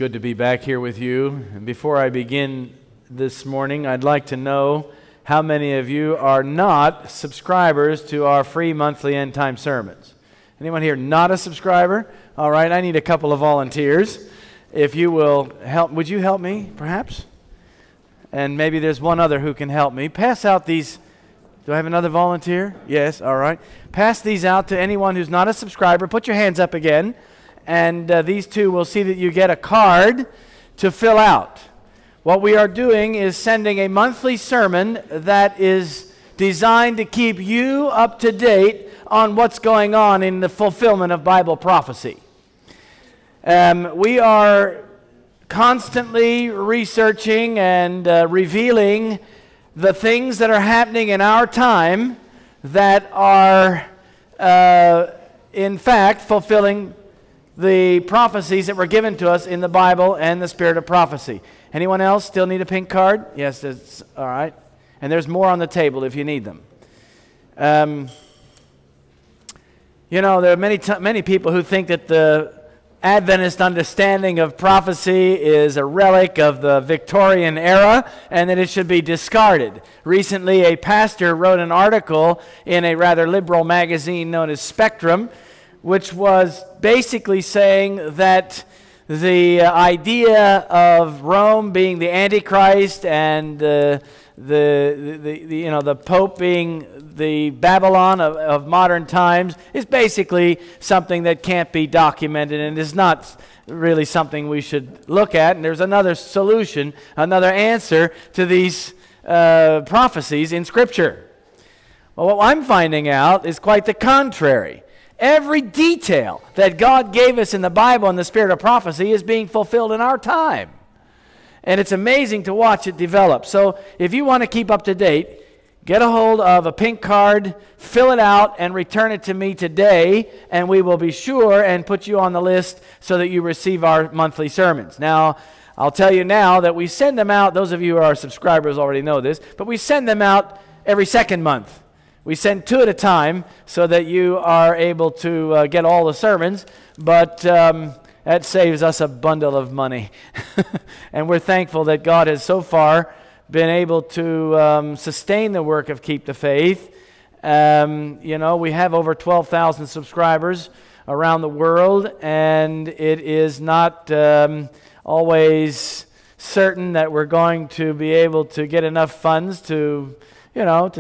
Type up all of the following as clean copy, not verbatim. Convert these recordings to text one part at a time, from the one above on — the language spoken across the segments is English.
good to be back here with you. And before I begin this morning, I'd like to know how many of you are not subscribers to our free monthly end time sermons. Anyone here not a subscriber? All right, I need a couple of volunteers. If you will help, would you help me, perhaps? And maybe there's one other who can help me. Pass out these. Do I have another volunteer? Yes, all right. Pass these out to anyone who's not a subscriber. Put your hands up again. And these two will see that you get a card to fill out. What we are doing is sending a monthly sermon that is designed to keep you up to date on what's going on in the fulfillment of Bible prophecy. We are constantly researching and revealing the things that are happening in our time that are, in fact, fulfilling the prophecies that were given to us in the Bible and the spirit of prophecy. Anyone else still need a pink card? Yes, that's all right. And there's more on the table if you need them. You know, there are many people who think that the Adventist understanding of prophecy is a relic of the Victorian era and that it should be discarded. Recently, a pastor wrote an article in a rather liberal magazine known as Spectrum, which was basically saying that the idea of Rome being the Antichrist and the Pope being the Babylon of modern times is basically something that can't be documented and is not really something we should look at. And there's another solution, another answer to these prophecies in Scripture. Well, what I'm finding out is quite the contrary. Every detail that God gave us in the Bible and the spirit of prophecy is being fulfilled in our time. And it's amazing to watch it develop. So if you want to keep up to date, get a hold of a pink card, fill it out, and return it to me today, and we will be sure and put you on the list so that you receive our monthly sermons. Now, I'll tell you now that we send them out. Those of you who are subscribers already know this, but we send them out every second month. We send 2 at a time so that you are able to get all the sermons, but that saves us a bundle of money. And we're thankful that God has so far been able to sustain the work of Keep the Faith. You know, we have over 12,000 subscribers around the world, and it is not always certain that we're going to be able to get enough funds to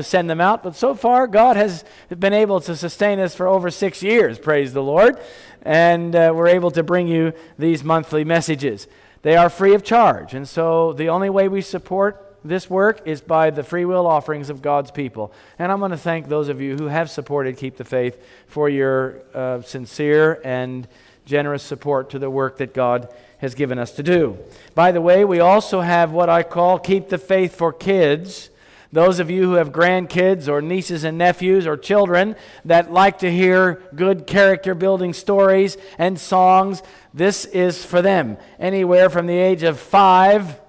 send them out. But so far, God has been able to sustain us for over 6 years, praise the Lord. And we're able to bring you these monthly messages. They are free of charge. And so the only way we support this work is by the free will offerings of God's people. And I'm going to thank those of you who have supported Keep the Faith for your sincere and generous support to the work that God has given us to do. By the way, we also have what I call Keep the Faith for Kids. Those of you who have grandkids or nieces and nephews or children that like to hear good character-building stories and songs, this is for them. Anywhere from the age of 5,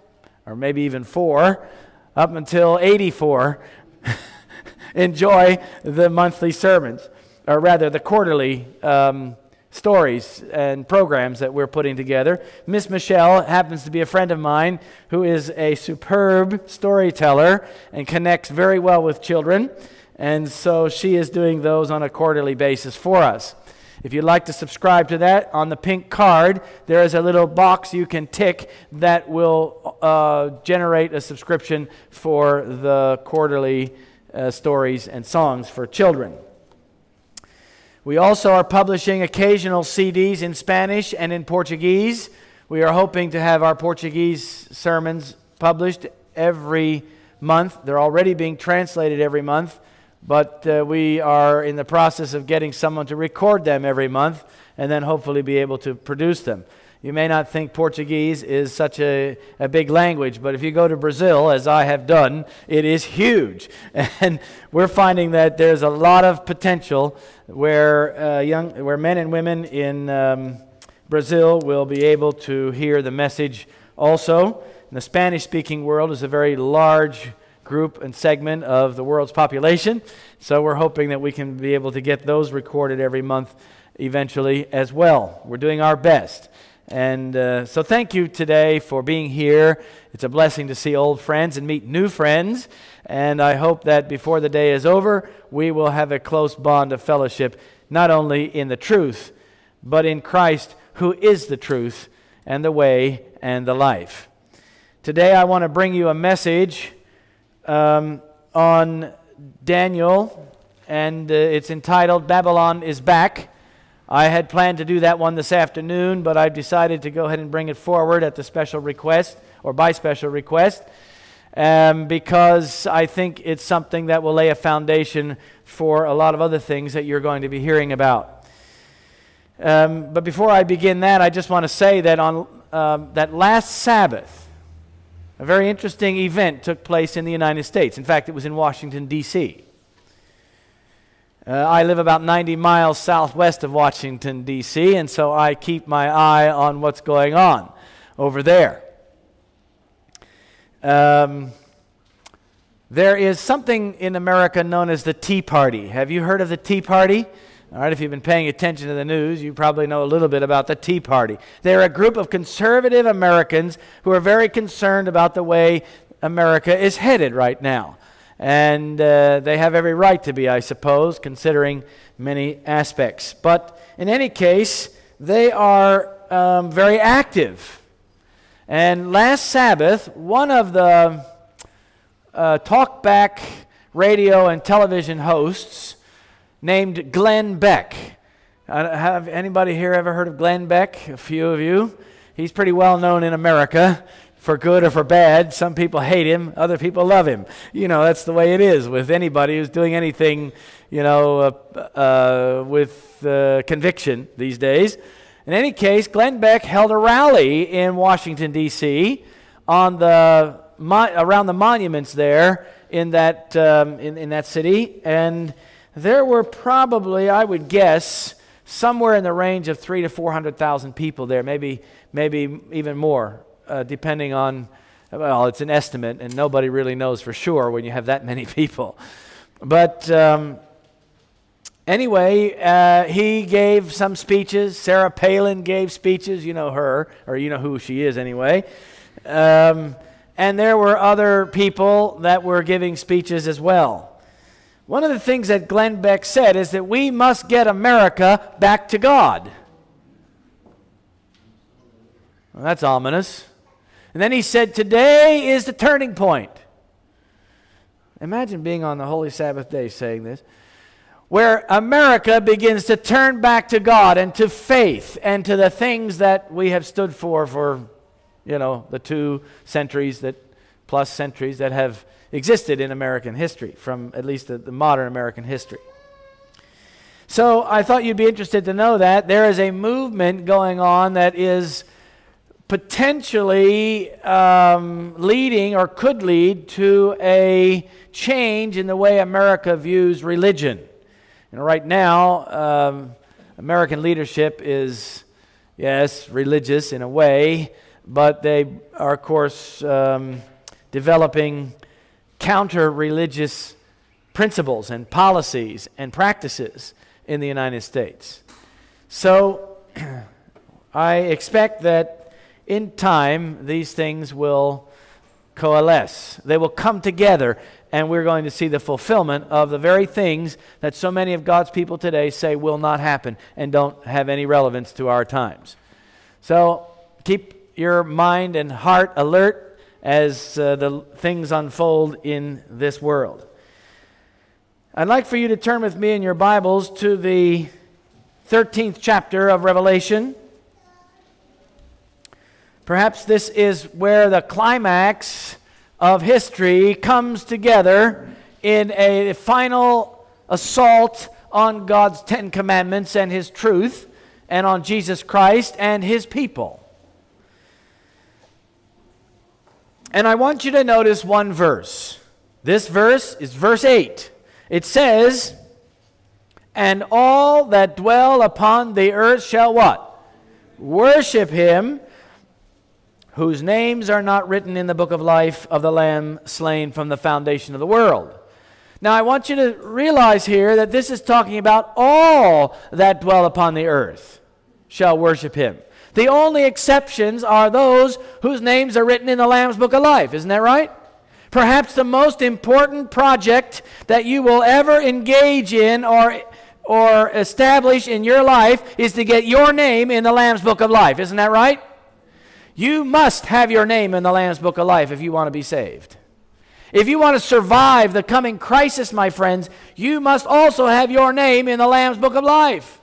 or maybe even 4, up until 84, enjoy the monthly sermons, or rather the quarterly stories and programs that we're putting together. Miss Michelle happens to be a friend of mine who is a superb storyteller and connects very well with children, and so she is doing those on a quarterly basis for us. If you'd like to subscribe to that, on the pink card there is a little box you can tick that will generate a subscription for the quarterly stories and songs for children. We also are publishing occasional CDs in Spanish and in Portuguese. We are hoping to have our Portuguese sermons published every month. They're already being translated every month, but we are in the process of getting someone to record them every month and then hopefully be able to produce them. You may not think Portuguese is such a big language, but if you go to Brazil, as I have done, it is huge. And we're finding that there's a lot of potential where men and women in Brazil will be able to hear the message also. And the Spanish-speaking world is a very large group and segment of the world's population, so we're hoping that we can be able to get those recorded every month eventually as well. We're doing our best. And so thank you today for being here. It's a blessing to see old friends and meet new friends. And I hope that before the day is over, we will have a close bond of fellowship, not only in the truth, but in Christ, who is the truth and the way and the life. Today I want to bring you a message on Daniel, and it's entitled, Babylon is Back. I had planned to do that one this afternoon, but I've decided to go ahead and bring it forward at the special request, or by special request, because I think it's something that will lay a foundation for a lot of other things that you're going to be hearing about. But before I begin that, I just want to say that on that last Sabbath, a very interesting event took place in the United States. In fact, it was in Washington, D.C. I live about 90 miles southwest of Washington, D.C., and so I keep my eye on what's going on over there. There is something in America known as the Tea Party. Have you heard of the Tea Party? All right, if you've been paying attention to the news, you probably know a little bit about the Tea Party. They're a group of conservative Americans who are very concerned about the way America is headed right now. And they have every right to be, I suppose, considering many aspects. But in any case, they are very active. And last Sabbath, one of the talkback radio and television hosts named Glenn Beck. Have anybody here ever heard of Glenn Beck? A few of you. He's pretty well known in America, for good or for bad. Some people hate him, other people love him. You know, that's the way it is with anybody who's doing anything, you know, with conviction these days. In any case, Glenn Beck held a rally in Washington, D.C. on the around the monuments there in that in that city, and there were probably, I would guess, somewhere in the range of 300,000 to 400,000 people there, maybe even more, depending on, well, it's an estimate, and nobody really knows for sure when you have that many people. But anyway, he gave some speeches. Sarah Palin gave speeches. You know her, or you know who she is anyway. And there were other people that were giving speeches as well. One of the things that Glenn Beck said is that we must get America back to God. Well, that's ominous. And then he said, today is the turning point. Imagine being on the Holy Sabbath day saying this. Where America begins to turn back to God and to faith and to the things that we have stood for, you know, the 2 centuries plus centuries that have existed in American history, from at least the modern American history. So I thought you'd be interested to know that there is a movement going on that is potentially leading or could lead to a change in the way America views religion. You know, right now, American leadership is, yes, religious in a way, but they are, of course, developing counter-religious principles and policies and practices in the United States. So I expect that in time these things will coalesce. They will come together, and we're going to see the fulfillment of the very things that so many of God's people today say will not happen and don't have any relevance to our times. So keep your mind and heart alert as the things unfold in this world. I'd like for you to turn with me in your Bibles to the 13th chapter of Revelation. Perhaps this is where the climax of history comes together in a final assault on God's 10 Commandments and His truth, and on Jesus Christ and His people. And I want you to notice one verse. This verse is verse 8. It says, and all that dwell upon the earth shall what? Worship Him, whose names are not written in the book of life of the Lamb slain from the foundation of the world. Now I want you to realize here that this is talking about all that dwell upon the earth shall worship Him. The only exceptions are those whose names are written in the Lamb's Book of Life. Isn't that right? Perhaps the most important project that you will ever engage in or establish in your life is to get your name in the Lamb's Book of Life. Isn't that right? You must have your name in the Lamb's Book of Life if you want to be saved. If you want to survive the coming crisis, my friends, you must also have your name in the Lamb's Book of Life.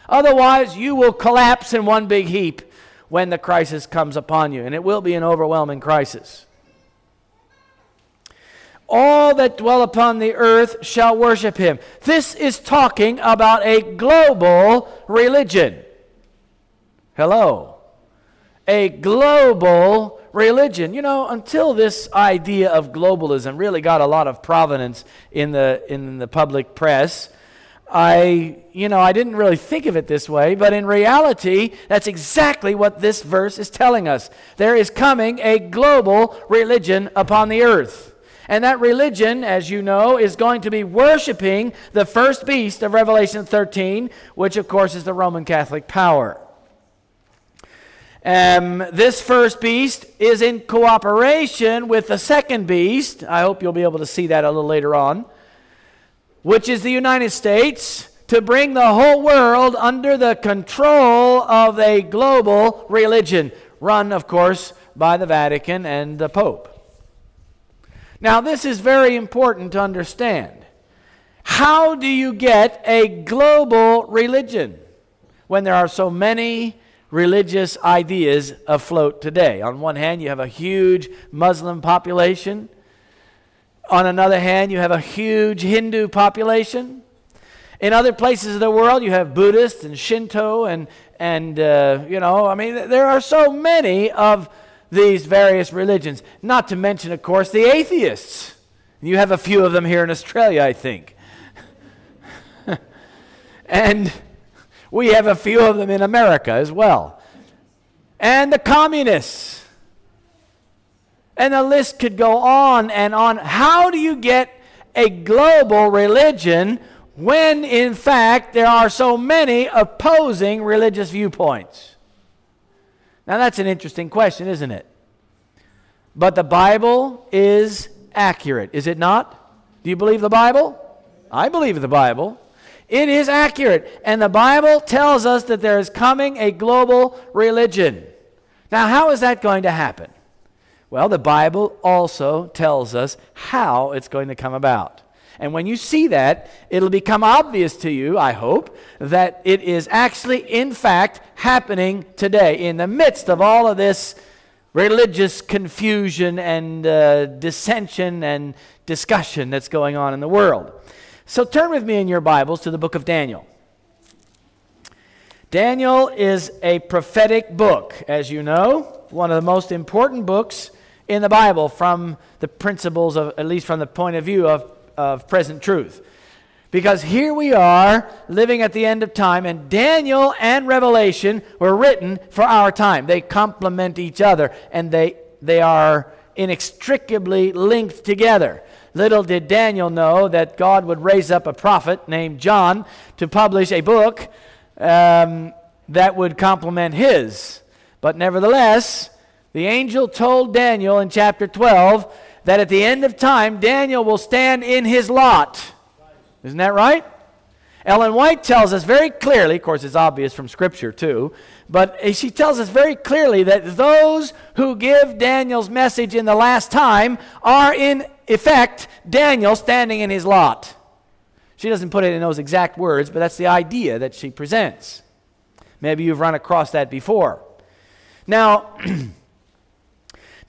Otherwise, you will collapse in one big heap when the crisis comes upon you, and it will be an overwhelming crisis. All that dwell upon the earth shall worship him. This is talking about a global religion. Hello. A global religion. You know, until this idea of globalism really got a lot of prominence in the public press, I didn't really think of it this way, but in reality, that's exactly what this verse is telling us. There is coming a global religion upon the earth. And that religion, as you know, is going to be worshiping the first beast of Revelation 13, which, of course, is the Roman Catholic power. This first beast is in cooperation with the second beast. I hope you'll be able to see that a little later on, which is the United States, to bring the whole world under the control of a global religion, run, of course, by the Vatican and the Pope. Now, this is very important to understand. How do you get a global religion when there are so many religious ideas afloat today? On one hand, you have a huge Muslim population. On another hand, you have a huge Hindu population. In other places of the world, you have Buddhists and Shinto and there are so many of these various religions. Not to mention, of course, the atheists. You have a few of them here in Australia, I think. And we have a few of them in America as well. And the communists. And the list could go on and on. How do you get a global religion when, in fact, there are so many opposing religious viewpoints? Now, that's an interesting question, isn't it? But the Bible is accurate, is it not? Do you believe the Bible? I believe the Bible. It is accurate. And the Bible tells us that there is coming a global religion. Now, how is that going to happen? Well, the Bible also tells us how it's going to come about. And when you see that, it'll become obvious to you, I hope, that it is actually, in fact, happening today in the midst of all of this religious confusion and dissension and discussion that's going on in the world. So turn with me in your Bibles to the book of Daniel. Daniel is a prophetic book, as you know, one of the most important books in the Bible from the principles of, at least from the point of view of present truth. Because here we are living at the end of time, and Daniel and Revelation were written for our time. They complement each other, and they are inextricably linked together. Little did Daniel know that God would raise up a prophet named John to publish a book that would complement his. But nevertheless, the angel told Daniel in chapter 12 that at the end of time, Daniel will stand in his lot. Isn't that right? Ellen White tells us very clearly, of course it's obvious from Scripture too, but she tells us very clearly that those who give Daniel's message in the last time are in effect Daniel standing in his lot. She doesn't put it in those exact words, but that's the idea that she presents. Maybe you've run across that before. Now,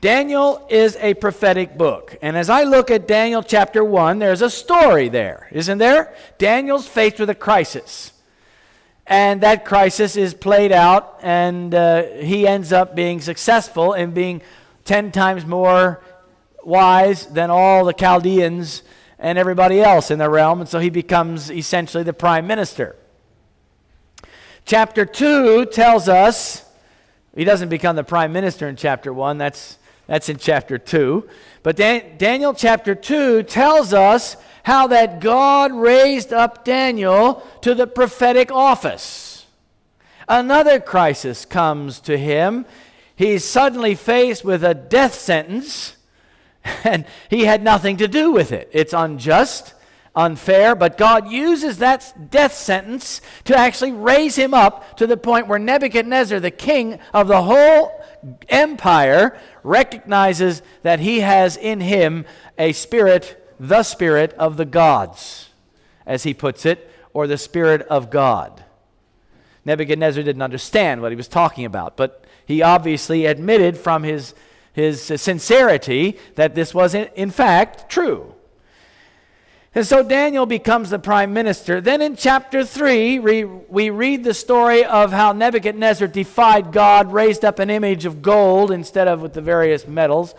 Daniel is a prophetic book. And as I look at Daniel chapter 1, there's a story there, isn't there? Daniel's faced with a crisis. And that crisis is played out, and he ends up being successful in being 10 times more wise than all the Chaldeans and everybody else in the realm. And so he becomes essentially the prime minister. Chapter 2 tells us, he doesn't become the prime minister in chapter 1, that's in chapter 2. But Daniel chapter 2 tells us how that God raised up Daniel to the prophetic office. Another crisis comes to him. He's suddenly faced with a death sentence, and he had nothing to do with it. It's unjust, unfair, but God uses that death sentence to actually raise him up to the point where Nebuchadnezzar, the king of the whole empire, recognizes that he has in him a spirit, the spirit of the gods, as he puts it, or the spirit of God. Nebuchadnezzar didn't understand what he was talking about, but he obviously admitted from his sincerity that this was in fact true. And so Daniel becomes the prime minister. Then in chapter 3, we read the story of how Nebuchadnezzar defied God, raised up an image of gold instead of with the various metals,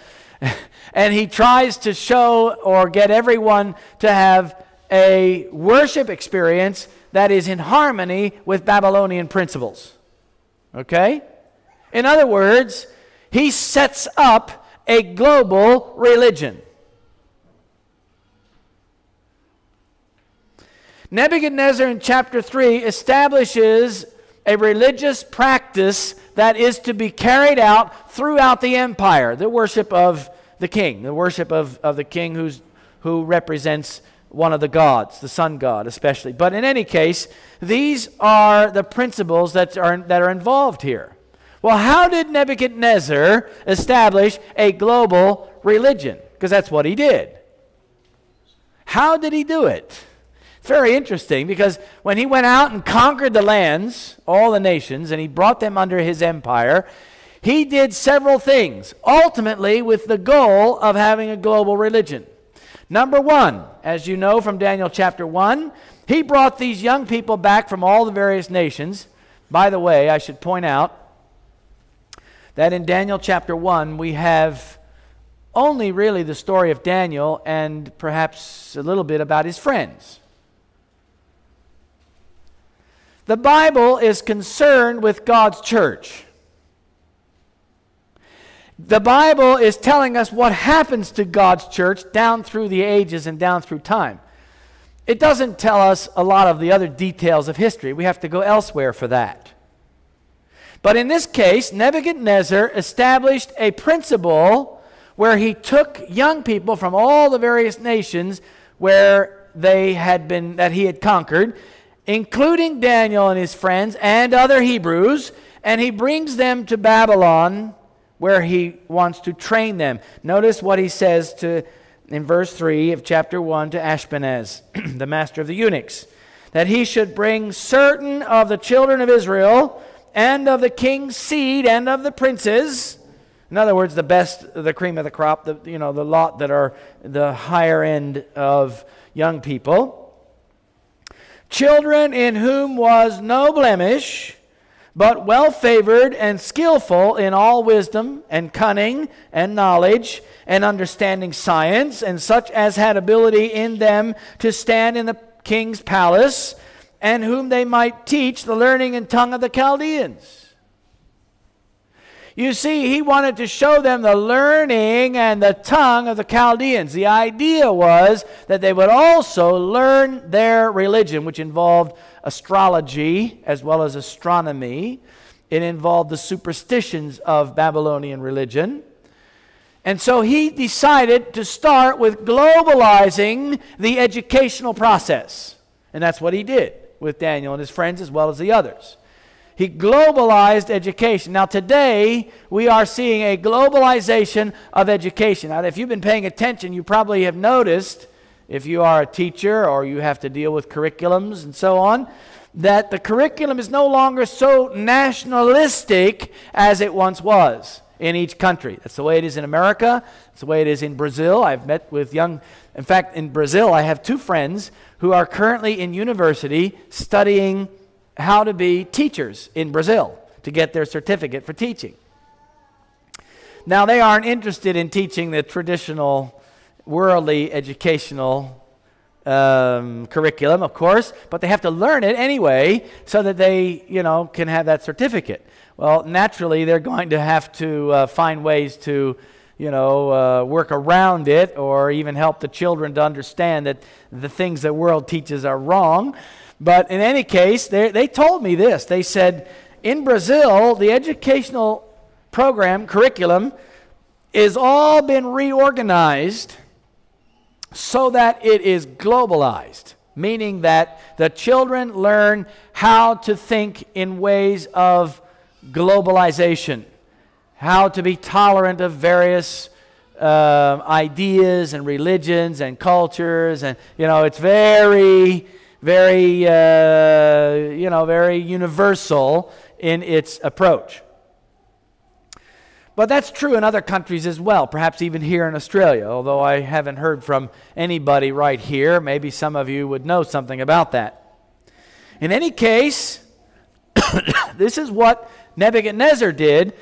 and he tries to show or get everyone to have a worship experience that is in harmony with Babylonian principles. Okay? In other words, he sets up a global religion. Nebuchadnezzar in chapter 3 establishes a religious practice that is to be carried out throughout the empire. The worship of the king. The worship of the king who represents one of the gods, the sun god especially. But in any case, these are the principles that are involved here. Well, how did Nebuchadnezzar establish a global religion? Because that's what he did. How did he do it? It's very interesting, because when he went out and conquered the lands, all the nations, and he brought them under his empire, he did several things, ultimately with the goal of having a global religion. Number one, as you know from Daniel chapter 1, he brought these young people back from all the various nations. By the way, I should point out that in Daniel chapter 1, we have only really the story of Daniel and perhaps a little bit about his friends. The Bible is concerned with God's church. The Bible is telling us what happens to God's church down through the ages and down through time. It doesn't tell us a lot of the other details of history. We have to go elsewhere for that. But in this case, Nebuchadnezzar established a principle where he took young people from all the various nations where they had been, that he had conquered, including Daniel and his friends and other Hebrews, and he brings them to Babylon where he wants to train them. Notice what he says in verse 3 of chapter 1 to Ashpenaz, the master of the eunuchs, that he should bring certain of the children of Israel and of the king's seed and of the princes. In other words, the best, the cream of the crop, the lot that are the higher end of young people. Children in whom was no blemish, but well-favored and skillful in all wisdom and cunning and knowledge and understanding science, and such as had ability in them to stand in the king's palace, and whom they might teach the learning and tongue of the Chaldeans. You see, he wanted to show them the learning and the tongue of the Chaldeans. The idea was that they would also learn their religion, which involved astrology as well as astronomy. It involved the superstitions of Babylonian religion. And so he decided to start with globalizing the educational process. And that's what he did with Daniel and his friends as well as the others. He globalized education. Now today, we are seeing a globalization of education. Now, if you've been paying attention, you probably have noticed, if you are a teacher or you have to deal with curriculums and so on, that the curriculum is no longer so nationalistic as it once was in each country. That's the way it is in America. That's the way it is in Brazil. I've met with in fact, in Brazil, I have two friends who are currently in university studying how to be teachers in Brazil to get their certificate for teaching. Now, they aren't interested in teaching the traditional worldly educational curriculum, of course, but they have to learn it anyway so that they, can have that certificate. Well, naturally, they're going to have to find ways to, work around it, or even help the children to understand that the things the world teaches are wrong. But in any case, they told me this. They said, In Brazil, the educational program, curriculum, is all been reorganized so that it is globalized, meaning that the children learn how to think in ways of globalization, how to be tolerant of various ideas and religions and cultures, and it's very, very, very universal in its approach. But that's true in other countries as well, perhaps even here in Australia, although I haven't heard from anybody right here. Maybe some of you would know something about that. In any case, this is what Nebuchadnezzar did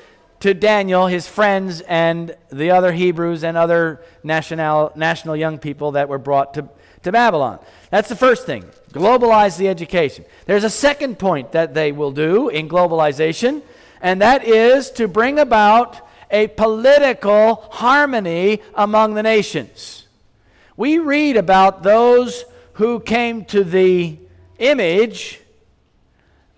to Daniel, his friends, and the other Hebrews and other national young people that were brought to Babylon. That's the first thing, globalize the education. There's a second point that they will do in globalization, and that is to bring about a political harmony among the nations. We read about those who came to the image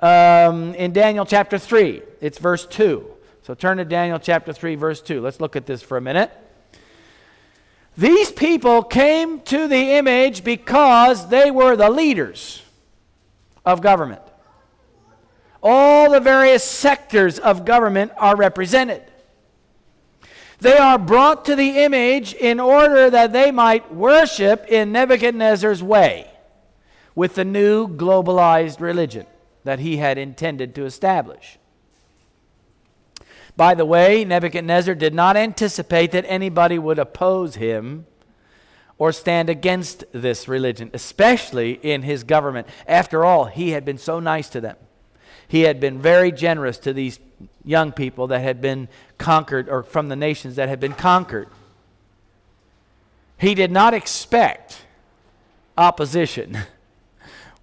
in Daniel chapter 3. It's verse 2. So turn to Daniel chapter 3, verse 2. Let's look at this for a minute. These people came to the image because they were the leaders of government. All the various sectors of government are represented. They are brought to the image in order that they might worship in Nebuchadnezzar's way with the new globalized religion that he had intended to establish. By the way, Nebuchadnezzar did not anticipate that anybody would oppose him or stand against this religion, especially in his government. After all, he had been so nice to them. He had been very generous to these young people that had been conquered, or from the nations that had been conquered. He did not expect opposition,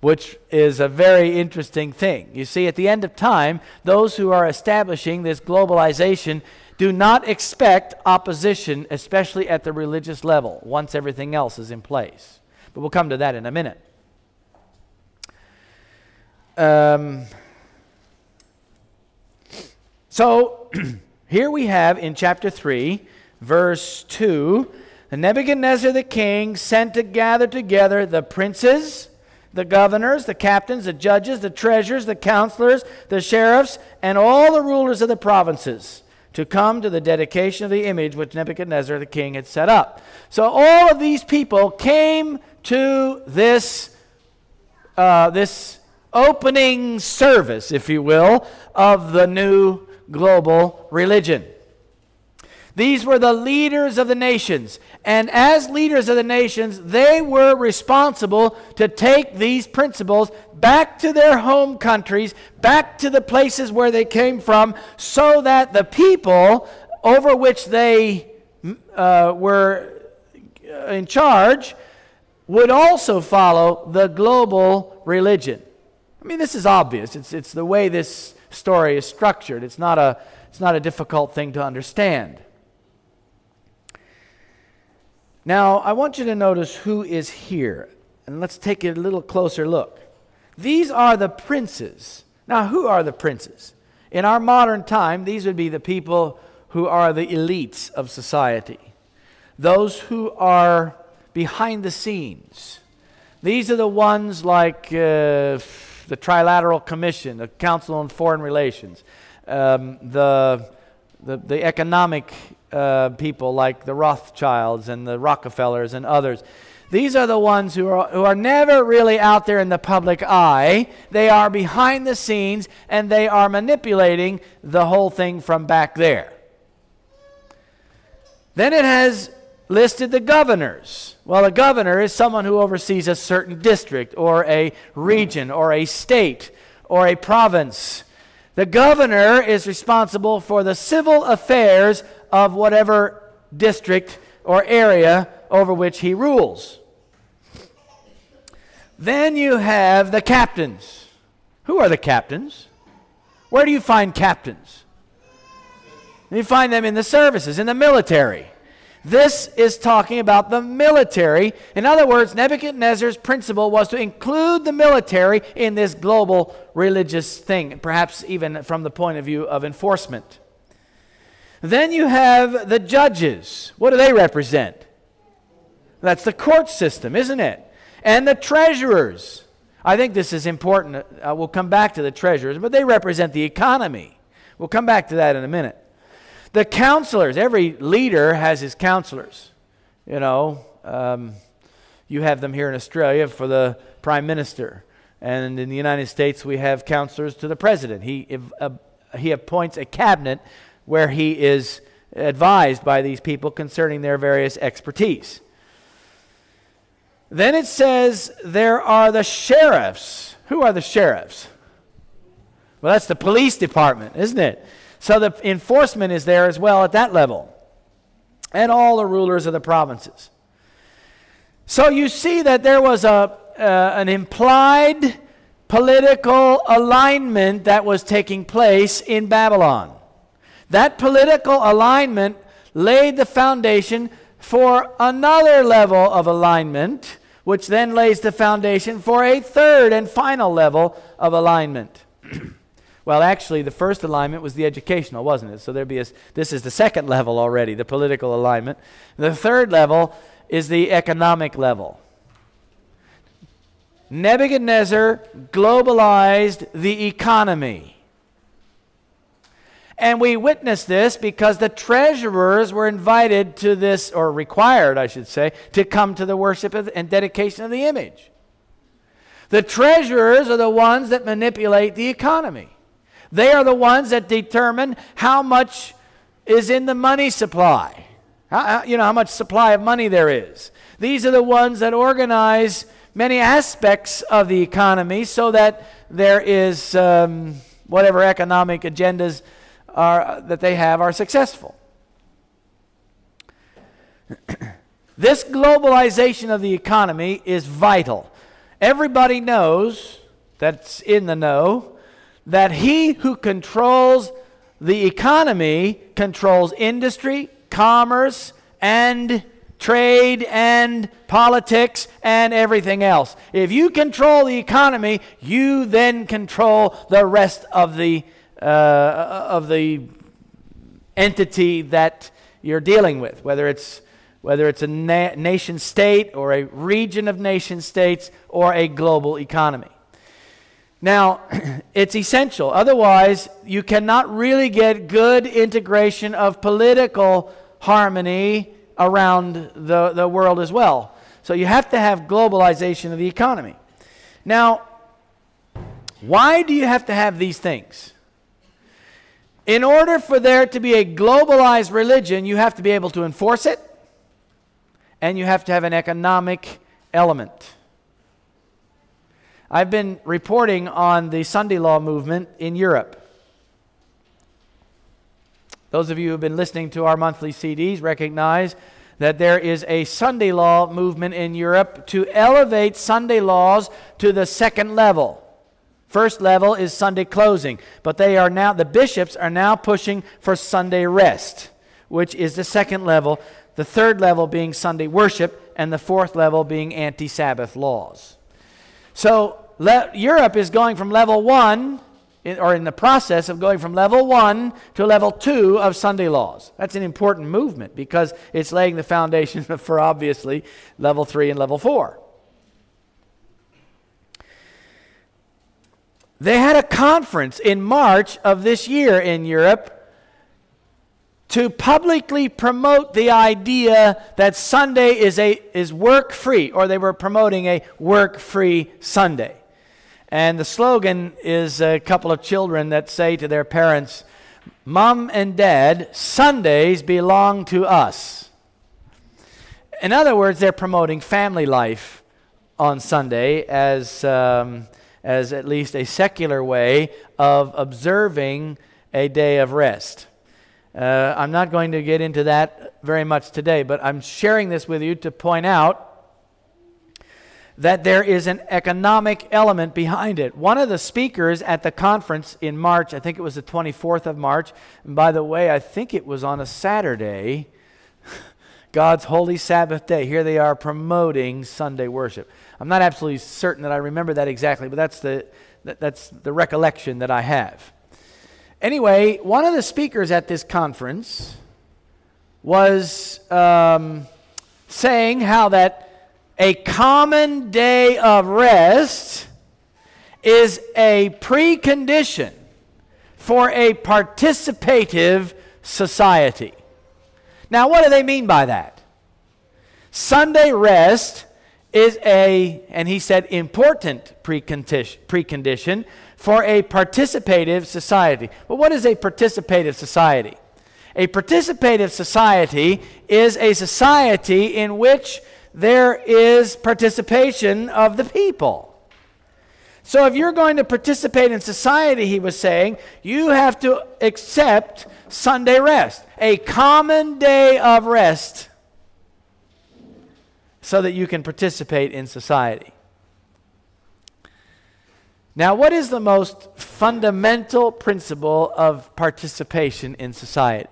which is a very interesting thing. You see, at the end of time, those who are establishing this globalization do not expect opposition, especially at the religious level, once everything else is in place. But we'll come to that in a minute. So, here we have in chapter 3, verse 2, Nebuchadnezzar the king sent to gather together the princes, the governors, the captains, the judges, the treasurers, the counselors, the sheriffs, and all the rulers of the provinces to come to the dedication of the image which Nebuchadnezzar the king had set up. So all of these people came to this opening service, if you will, of the new global religion. These were the leaders of the nations, and as leaders of the nations, they were responsible to take these principles back to their home countries, back to the places where they came from, so that the people over which they were in charge would also follow the global religion. I mean, this is obvious. It's the way this story is structured. It's not a difficult thing to understand. Now, I want you to notice who is here, and let's take a little closer look. These are the princes. Now, who are the princes? In our modern time, these would be the people who are the elites of society, those who are behind the scenes. These are the ones like the Trilateral Commission, the Council on Foreign Relations, the economic people like the Rothschilds and the Rockefellers and others. These are the ones who are never really out there in the public eye. They are behind the scenes, and they are manipulating the whole thing from back there. Then it has listed the governors. Well, a governor is someone who oversees a certain district or a region or a state or a province. The governor is responsible for the civil affairs of whatever district or area over which he rules. Then you have the captains. Who are the captains? Where do you find captains? You find them in the services, in the military. This is talking about the military. In other words, Nebuchadnezzar's principle was to include the military in this global religious thing, perhaps even from the point of view of enforcement. Then you have the judges. What do they represent? That's the court system, isn't it? And the treasurers. I think this is important. We'll come back to the treasurers, but they represent the economy. We'll come back to that in a minute. The counselors. Every leader has his counselors. You know, you have them here in Australia for the Prime Minister. And in the United States, we have counselors to the President. He appoints a cabinet where he is advised by these people concerning their various expertise. Then it says there are the sheriffs. Who are the sheriffs? Well, that's the police department, isn't it? So the enforcement is there as well at that level. And all the rulers of the provinces. So you see that there was an implied political alignment that was taking place in Babylon. That political alignment laid the foundation for another level of alignment, which then lays the foundation for a third and final level of alignment. Well, actually, the first alignment was the educational, wasn't it? So this is the second level already, the political alignment. The third level is the economic level. Nebuchadnezzar globalized the economy. And we witness this because the treasurers were invited to this, or required, I should say, to come to the worship and dedication of the image. The treasurers are the ones that manipulate the economy. They are the ones that determine how much is in the money supply. How much supply of money there is. These are the ones that organize many aspects of the economy so that there is whatever economic agendas that they have are successful. This globalization of the economy is vital. Everybody knows, that's in the know, that he who controls the economy controls industry, commerce, and trade, and politics, and everything else. If you control the economy, you then control the rest of the entity that you're dealing with, whether it's a nation state or a region of nation states or a global economy. Now, it's essential. Otherwise, you cannot really get good integration of political harmony around the world as well. So you have to have globalization of the economy. Now, why do you have to have these things? In order for there to be a globalized religion, you have to be able to enforce it, and you have to have an economic element. I've been reporting on the Sunday law movement in Europe. Those of you who have been listening to our monthly CDs recognize that there is a Sunday law movement in Europe to elevate Sunday laws to the second level. First level is Sunday closing, but the bishops are now pushing for Sunday rest, which is the second level, the third level being Sunday worship, and the fourth level being anti-Sabbath laws. So Europe is going from level 1, or in the process of going from level 1 to level 2 of Sunday laws. That's an important movement because it's laying the foundation for, obviously, level 3 and level 4. They had a conference in March of this year in Europe to publicly promote the idea that Sunday is work-free, or they were promoting a work-free Sunday. And the slogan is a couple of children that say to their parents, "Mom and Dad, Sundays belong to us." In other words, they're promoting family life on Sunday as at least a secular way of observing a day of rest. I'm not going to get into that very much today, but I'm sharing this with you to point out that there is an economic element behind it. One of the speakers at the conference in March, I think it was the 24th of March, and by the way, I think it was on a Saturday, God's holy Sabbath day. Here they are promoting Sunday worship. I'm not absolutely certain that I remember that exactly, but that's the recollection that I have. Anyway, one of the speakers at this conference was saying how that a common day of rest is a precondition for a participative society. Now, what do they mean by that? Sunday rest is and he said, important precondition for a participative society. But what is a participative society? A participative society is a society in which there is participation of the people. So if you're going to participate in society, he was saying, you have to accept Sunday rest, a common day of rest, so that you can participate in society. Now, what is the most fundamental principle of participation in society?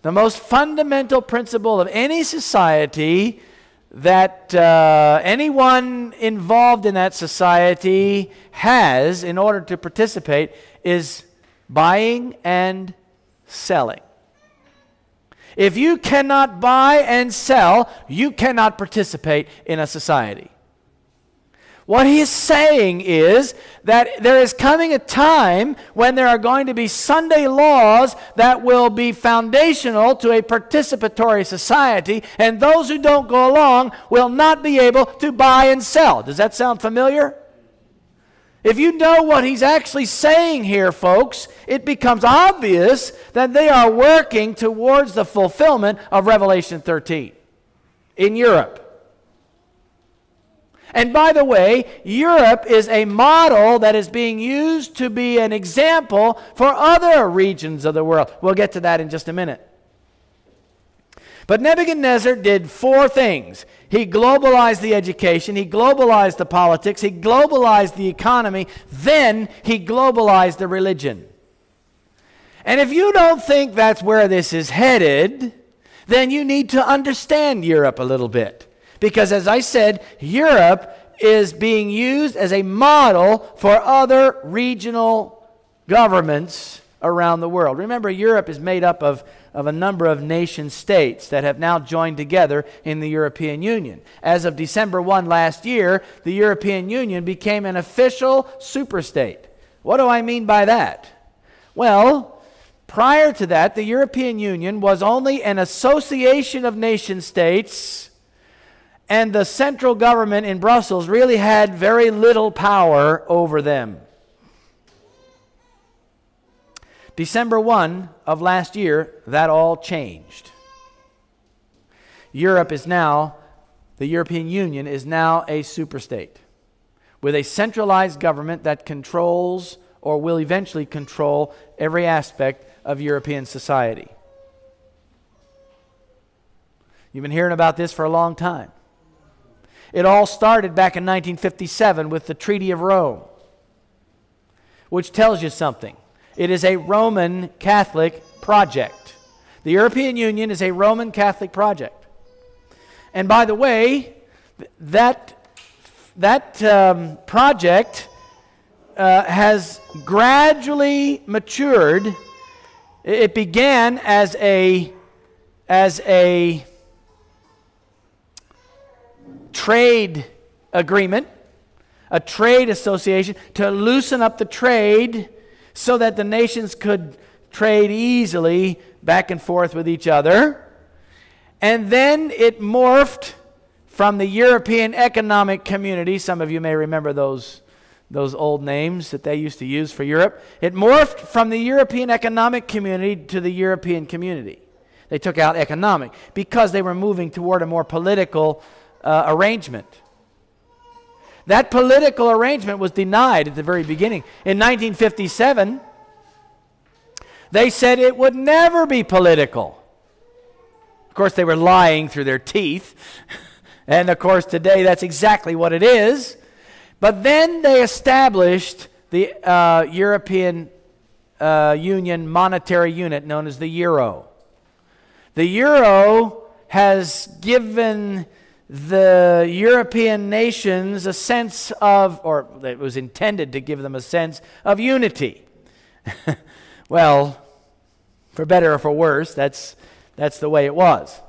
The most fundamental principle of any society that anyone involved in that society has in order to participate is buying and selling. If you cannot buy and sell, you cannot participate in a society. What he's saying is that there is coming a time when there are going to be Sunday laws that will be foundational to a participatory society, and those who don't go along will not be able to buy and sell. Does that sound familiar? If you know what he's actually saying here, folks, it becomes obvious that they are working towards the fulfillment of Revelation 13 in Europe. And by the way, Europe is a model that is being used to be an example for other regions of the world. We'll get to that in just a minute. But Nebuchadnezzar did four things. He globalized the education, he globalized the politics, he globalized the economy, then he globalized the religion. And if you don't think that's where this is headed, then you need to understand Europe a little bit. Because as I said, Europe is being used as a model for other regional governments around the world. Remember, Europe is made up of a number of nation states that have now joined together in the European Union. As of December 1 last year, the European Union became an official superstate. What do I mean by that? Well, prior to that, the European Union was only an association of nation states, and the central government in Brussels really had very little power over them. December 1 of last year, that all changed. Europe is now, the European Union is now a superstate with a centralized government that controls or will eventually control every aspect of European society. You've been hearing about this for a long time. It all started back in 1957 with the Treaty of Rome, which tells you something. It is a Roman Catholic project. The European Union is a Roman Catholic project. And by the way, that project has gradually matured. It began as a trade agreement, a trade association to loosen up the trade so that the nations could trade easily back and forth with each other. And then it morphed from the European Economic Community. Some of you may remember those old names that they used to use for Europe. It morphed from the European Economic Community to the European Community. They took out economic because they were moving toward a more political arrangement. That political arrangement was denied at the very beginning. In 1957, they said it would never be political. Of course, they were lying through their teeth. And of course, today that's exactly what it is. But then they established the European Union monetary unit known as the euro. The euro has given the European nations a sense of, or it was intended to give them a sense of unity. Well, for better or for worse, that's the way it was.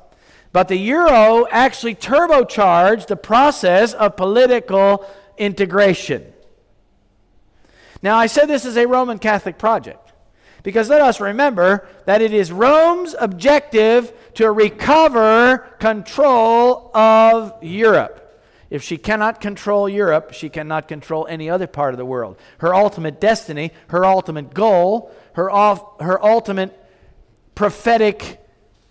But the euro actually turbocharged the process of political integration. Now, I said this is a Roman Catholic project because let us remember that it is Rome's objective to recover control of Europe. If she cannot control Europe, she cannot control any other part of the world. Her ultimate destiny, her ultimate goal, her ultimate prophetic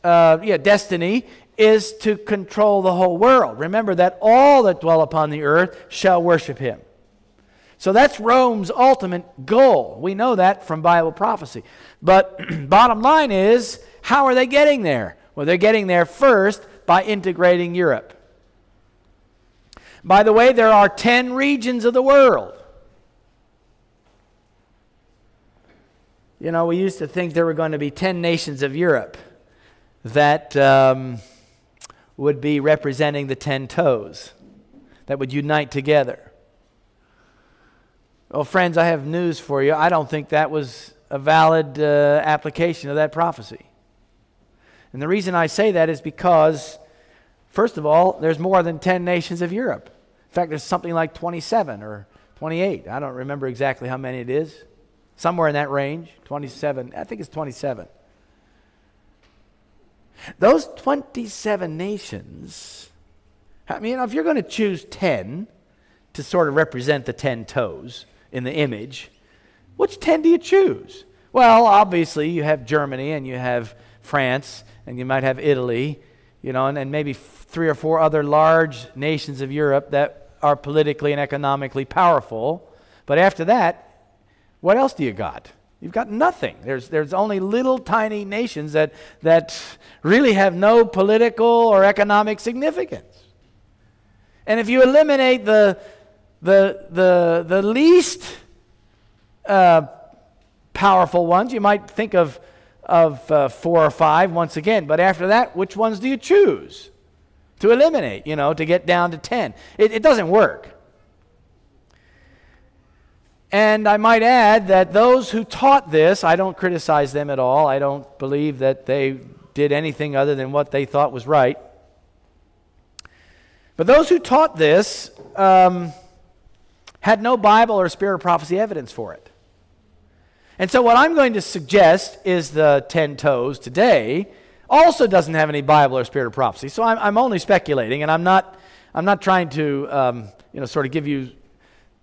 destiny is to control the whole world. Remember that all that dwell upon the earth shall worship him. So that's Rome's ultimate goal. We know that from Bible prophecy. But bottom line is, how are they getting there? Well, they're getting there first by integrating Europe. By the way, there are 10 regions of the world. You know, we used to think there were going to be 10 nations of Europe that would be representing the 10 toes, that would unite together. Well, friends, I have news for you. I don't think that was a valid application of that prophecy. And the reason I say that is because, first of all, there's more than 10 nations of Europe. In fact, there's something like 27 or 28. I don't remember exactly how many it is. Somewhere in that range, 27. I think it's 27. Those 27 nations, I mean, if you're going to choose 10 to sort of represent the 10 toes in the image, which 10 do you choose? Well, obviously you have Germany and you have France and you might have Italy, you know, and maybe 3 or 4 other large nations of Europe that are politically and economically powerful. But after that, what else do you got? You've got nothing. There's only little tiny nations that really have no political or economic significance. And if you eliminate the least powerful ones, you might think of 4 or 5 once again. But after that, which ones do you choose to eliminate, you know, to get down to 10? It doesn't work. And I might add that those who taught this, I don't criticize them at all. I don't believe that they did anything other than what they thought was right. But those who taught this had no Bible or spirit of prophecy evidence for it. And so what I'm going to suggest is the 10 toes today also doesn't have any Bible or spirit of prophecy. So I'm only speculating, and I'm not trying to sort of give you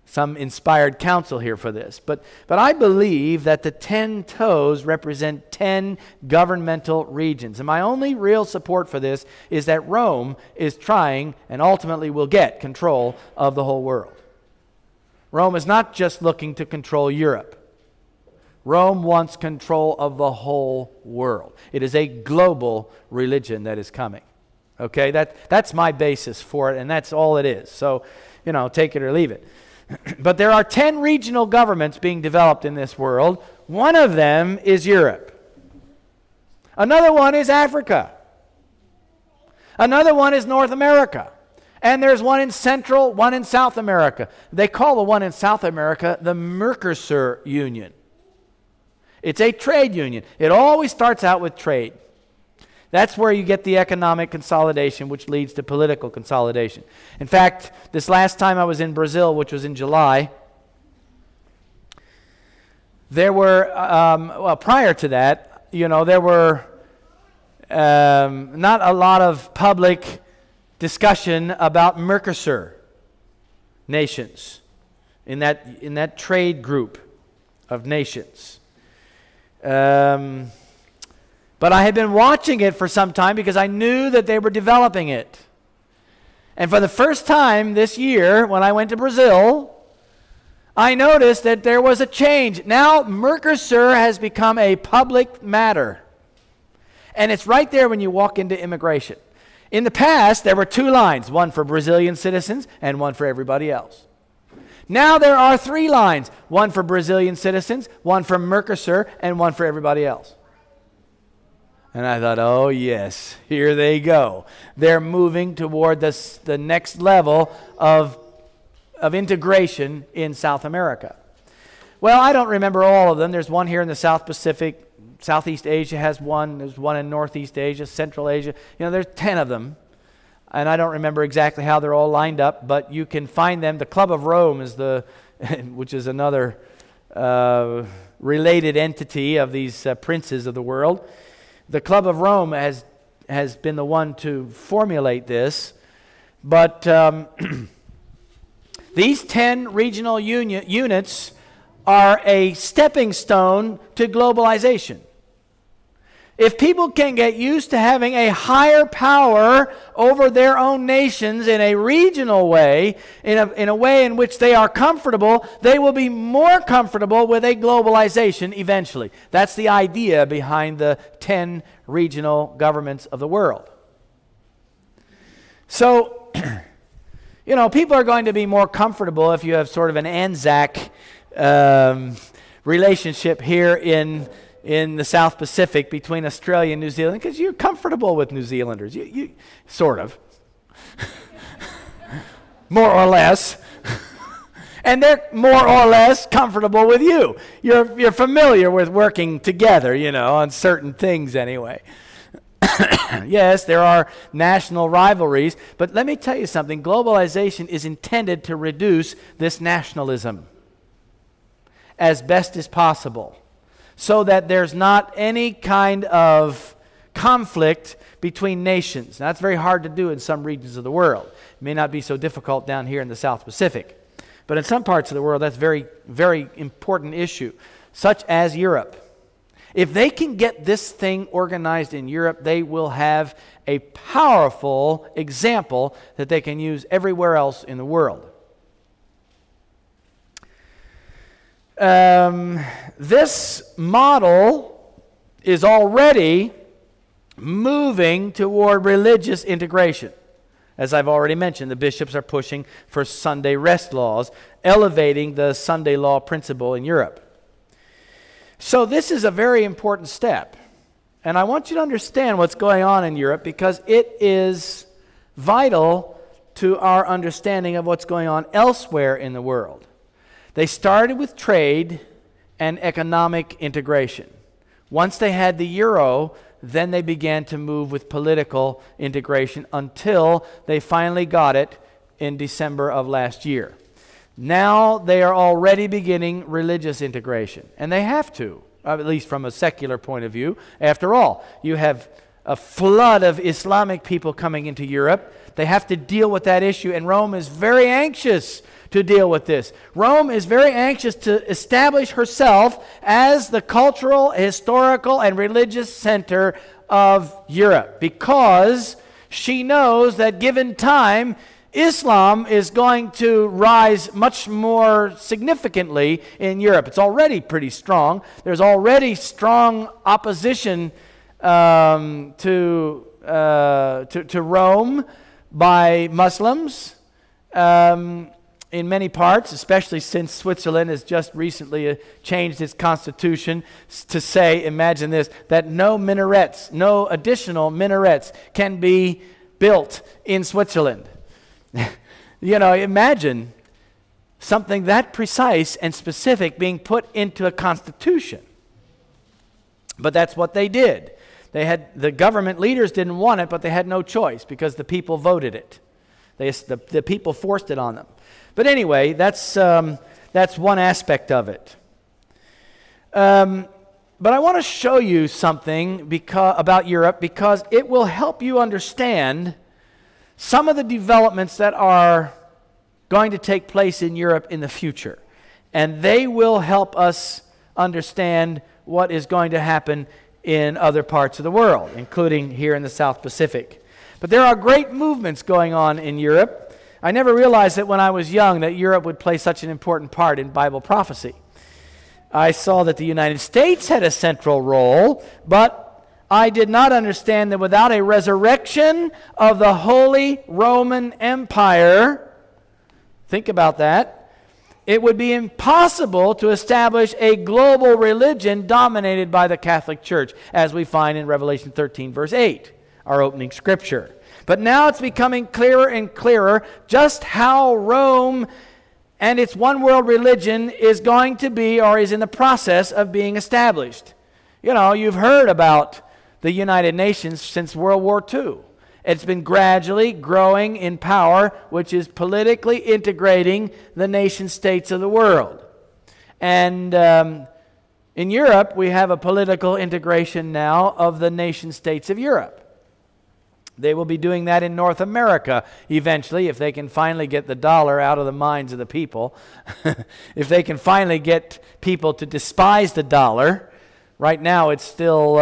some inspired counsel here for this. But I believe that the 10 toes represent 10 governmental regions. And my only real support for this is that Rome is trying and ultimately will get control of the whole world. Rome is not just looking to control Europe. Rome wants control of the whole world. It is a global religion that is coming. Okay, that's my basis for it, and that's all it is. So, you know, take it or leave it. But there are 10 regional governments being developed in this world. One of them is Europe. Another one is Africa. Another one is North America. And there's one in Central, one in South America. They call the one in South America the Mercosur Union. It's a trade union. It always starts out with trade. That's where you get the economic consolidation, which leads to political consolidation. In fact, this last time I was in Brazil, which was in July, there were, prior to that, you know, there were not a lot of public discussion about Mercosur nations in that trade group of nations. But I had been watching it for some time because I knew that they were developing it. And for the first time this year, when I went to Brazil, I noticed that there was a change. Now Mercosur has become a public matter. And it's right there when you walk into immigration. In the past, there were 2 lines, one for Brazilian citizens and one for everybody else. Now there are 3 lines, one for Brazilian citizens, one for Mercosur, and one for everybody else. And I thought, oh yes, here they go. They're moving toward the next level of integration in South America. Well, I don't remember all of them. There's one here in the South Pacific. Southeast Asia has one. There's one in Northeast Asia, Central Asia. You know, there's 10 of them. And I don't remember exactly how they're all lined up, but you can find them. The Club of Rome is which is another related entity of these princes of the world. The Club of Rome has been the one to formulate this. But these 10 regional units are a stepping stone to globalization. If people can get used to having a higher power over their own nations in a regional way, in a way in which they are comfortable, they will be more comfortable with a globalization eventually. That's the idea behind the 10 regional governments of the world. So, you know, people are going to be more comfortable if you have sort of an Anzac relationship here in the South Pacific between Australia and New Zealand, because you're comfortable with New Zealanders. You sort of. More or less. And they're more or less comfortable with you. You're familiar with working together, you know, on certain things anyway. Yes, there are national rivalries, but let me tell you something. Globalization is intended to reduce this nationalism as best as possible, so that there's not any kind of conflict between nations. Now, that's very hard to do in some regions of the world. It may not be so difficult down here in the South Pacific. But in some parts of the world, that's a very, very important issue, such as Europe. If they can get this thing organized in Europe, they will have a powerful example that they can use everywhere else in the world. This model is already moving toward religious integration. As I've already mentioned, the bishops are pushing for Sunday rest laws, elevating the Sunday law principle in Europe. So this is a very important step. And I want you to understand what's going on in Europe, because it is vital to our understanding of what's going on elsewhere in the world. They started with trade and economic integration. Once they had the euro, then they began to move with political integration until they finally got it in December of last year. Now they are already beginning religious integration, and they have to, at least from a secular point of view. After all, you have a flood of Islamic people coming into Europe. They have to deal with that issue, and Rome is very anxious to deal with this. Rome is very anxious to establish herself as the cultural, historical, and religious center of Europe, because she knows that given time, Islam is going to rise much more significantly in Europe. It's already pretty strong. There's already strong opposition to Rome by Muslims in many parts, especially since Switzerland has just recently changed its constitution to say, imagine this, that no minarets, no additional minarets can be built in Switzerland. You know, imagine something that precise and specific being put into a constitution. But that's what they did. The government leaders didn't want it, but they had no choice because the people voted it. The people forced it on them. But anyway, that's one aspect of it. But I want to show you something about Europe, because it will help you understand some of the developments that are going to take place in Europe in the future. And they will help us understand what is going to happen in other parts of the world, including here in the South Pacific. But there are great movements going on in Europe. I never realized that when I was young that Europe would play such an important part in Bible prophecy. I saw that the United States had a central role, but I did not understand that without a resurrection of the Holy Roman Empire, think about that, it would be impossible to establish a global religion dominated by the Catholic Church, as we find in Revelation 13, verse 8, our opening scripture. But now it's becoming clearer and clearer just how Rome and its one world religion is going to be, or is in the process of being established. You know, you've heard about the United Nations since World War II. It's been gradually growing in power, which is politically integrating the nation states of the world. And in Europe, we have a political integration now of the nation states of Europe. They will be doing that in North America eventually, if they can finally get the dollar out of the minds of the people. If they can finally get people to despise the dollar. Right now, it's still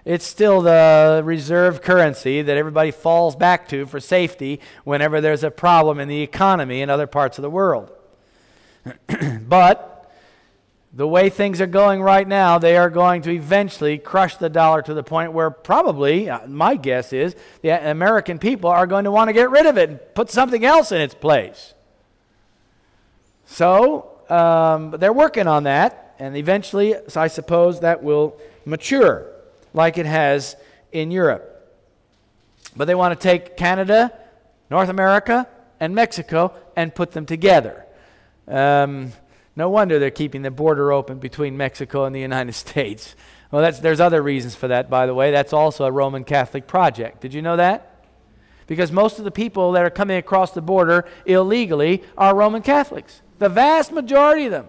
the reserve currency that everybody falls back to for safety whenever there's a problem in the economy in other parts of the world. But the way things are going right now, they are going to eventually crush the dollar to the point where probably, my guess is, the American people are going to want to get rid of it and put something else in its place. So, they're working on that, and eventually, so I suppose that will mature like it has in Europe. But they want to take Canada, North America, and Mexico and put them together. No wonder they're keeping the border open between Mexico and the United States. Well, there's other reasons for that, by the way. That's also a Roman Catholic project. Did you know that? Because most of the people that are coming across the border illegally are Roman Catholics. The vast majority of them.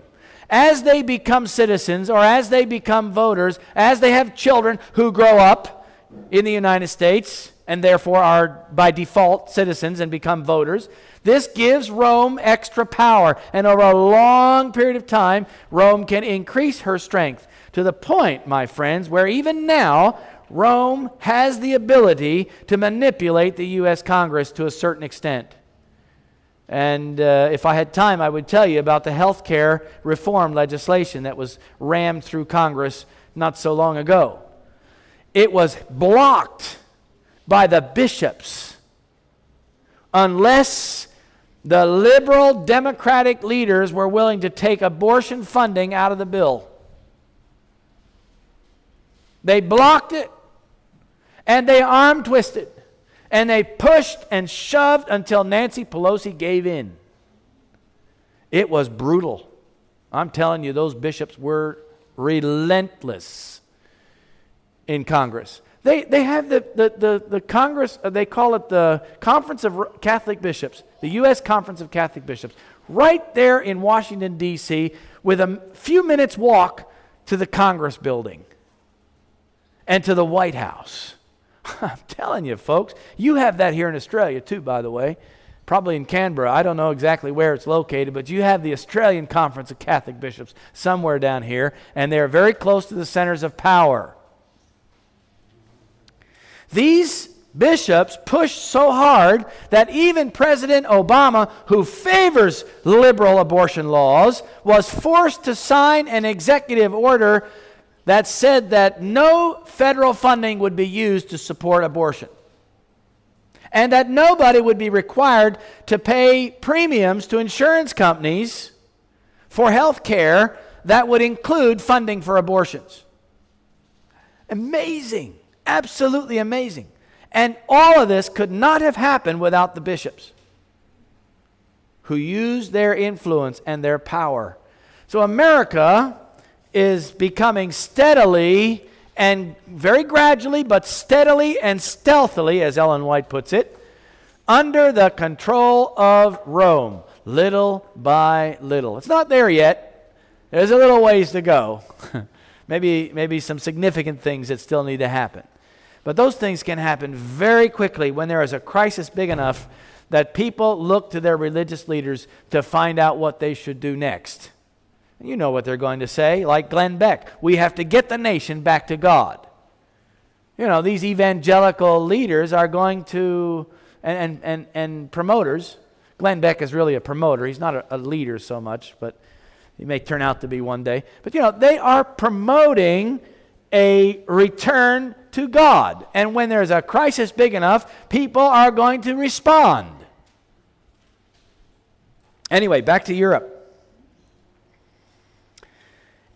As they become citizens or as they become voters, as they have children who grow up in the United States and therefore are by default citizens and become voters, this gives Rome extra power. And over a long period of time, Rome can increase her strength to the point, my friends, where even now, Rome has the ability to manipulate the U.S. Congress to a certain extent. And if I had time, I would tell you about the health care reform legislation that was rammed through Congress not so long ago. It was blocked by the bishops unless the liberal Democratic leaders were willing to take abortion funding out of the bill. They blocked it, and they arm twisted. And they pushed and shoved until Nancy Pelosi gave in. It was brutal. I'm telling you, those bishops were relentless in Congress. They have the Congress, they call it the Conference of Catholic Bishops, the U.S. Conference of Catholic Bishops, right there in Washington, D.C., with a few minutes walk to the Congress building and to the White House. I'm telling you, folks, you have that here in Australia too, by the way, probably in Canberra. I don't know exactly where it's located, but you have the Australian Conference of Catholic Bishops somewhere down here, and they're very close to the centers of power. These bishops pushed so hard that even President Obama, who favors liberal abortion laws, was forced to sign an executive order that said that no federal funding would be used to support abortion, and that nobody would be required to pay premiums to insurance companies for health care that would include funding for abortions. Amazing. Absolutely amazing. And all of this could not have happened without the bishops, who used their influence and their power. So America is becoming steadily and very gradually, but steadily and stealthily, as Ellen White puts it, under the control of Rome, little by little. It's not there yet. There's a little ways to go. maybe some significant things that still need to happen. But those things can happen very quickly when there is a crisis big enough that people look to their religious leaders to find out what they should do next. You know what they're going to say, like Glenn Beck. We have to get the nation back to God. You know, these evangelical leaders are going to, and promoters. Glenn Beck is really a promoter. He's not a leader so much, but he may turn out to be one day. But, you know, they are promoting a return to God. And when there's a crisis big enough, people are going to respond. Anyway, back to Europe.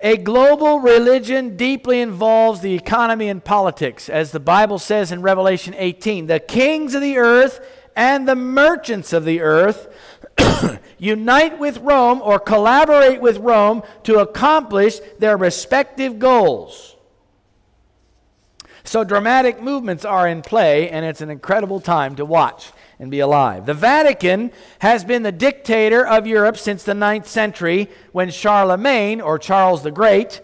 A global religion deeply involves the economy and politics, as the Bible says in Revelation 18. The kings of the earth and the merchants of the earth unite with Rome or collaborate with Rome to accomplish their respective goals. So dramatic movements are in play, and it's an incredible time to watch and be alive. The Vatican has been the dictator of Europe since the 9th century, when Charlemagne, or Charles the Great,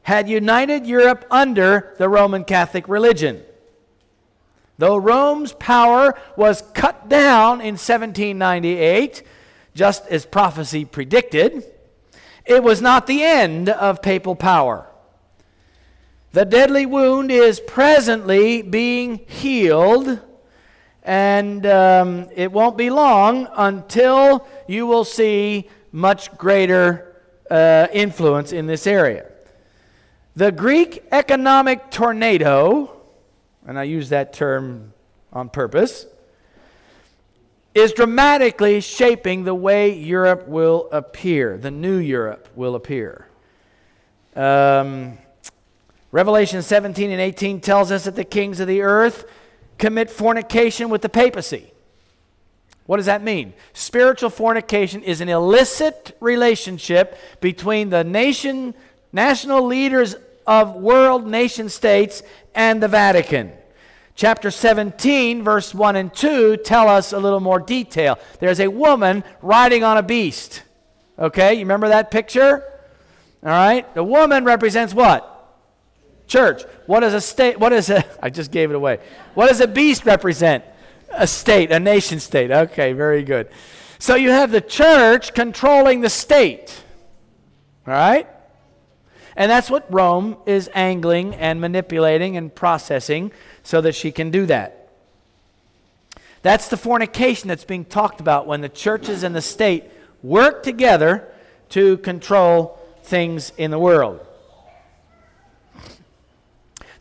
had united Europe under the Roman Catholic religion. Though Rome's power was cut down in 1798, just as prophecy predicted, it was not the end of papal power. The deadly wound is presently being healed, and it won't be long until you will see much greater influence in this area. The Greek economic tornado, and I use that term on purpose, is dramatically shaping the way Europe will appear. The new Europe will appear. Revelation 17 and 18 tells us that the kings of the earth commit fornication with the papacy. What does that mean? Spiritual fornication is an illicit relationship between the national leaders of world nation states and the Vatican. Chapter 17, verse 1 and 2 tell us a little more detail. There's a woman riding on a beast. Okay, you remember that picture? All right, the woman represents what? Church. What is a state? What is a, I just gave it away. What does a beast represent? A state, a nation state. Okay, very good. So you have the church controlling the state. All right? And that's what Rome is angling and manipulating and processing so that she can do that. That's the fornication that's being talked about when the churches and the state work together to control things in the world.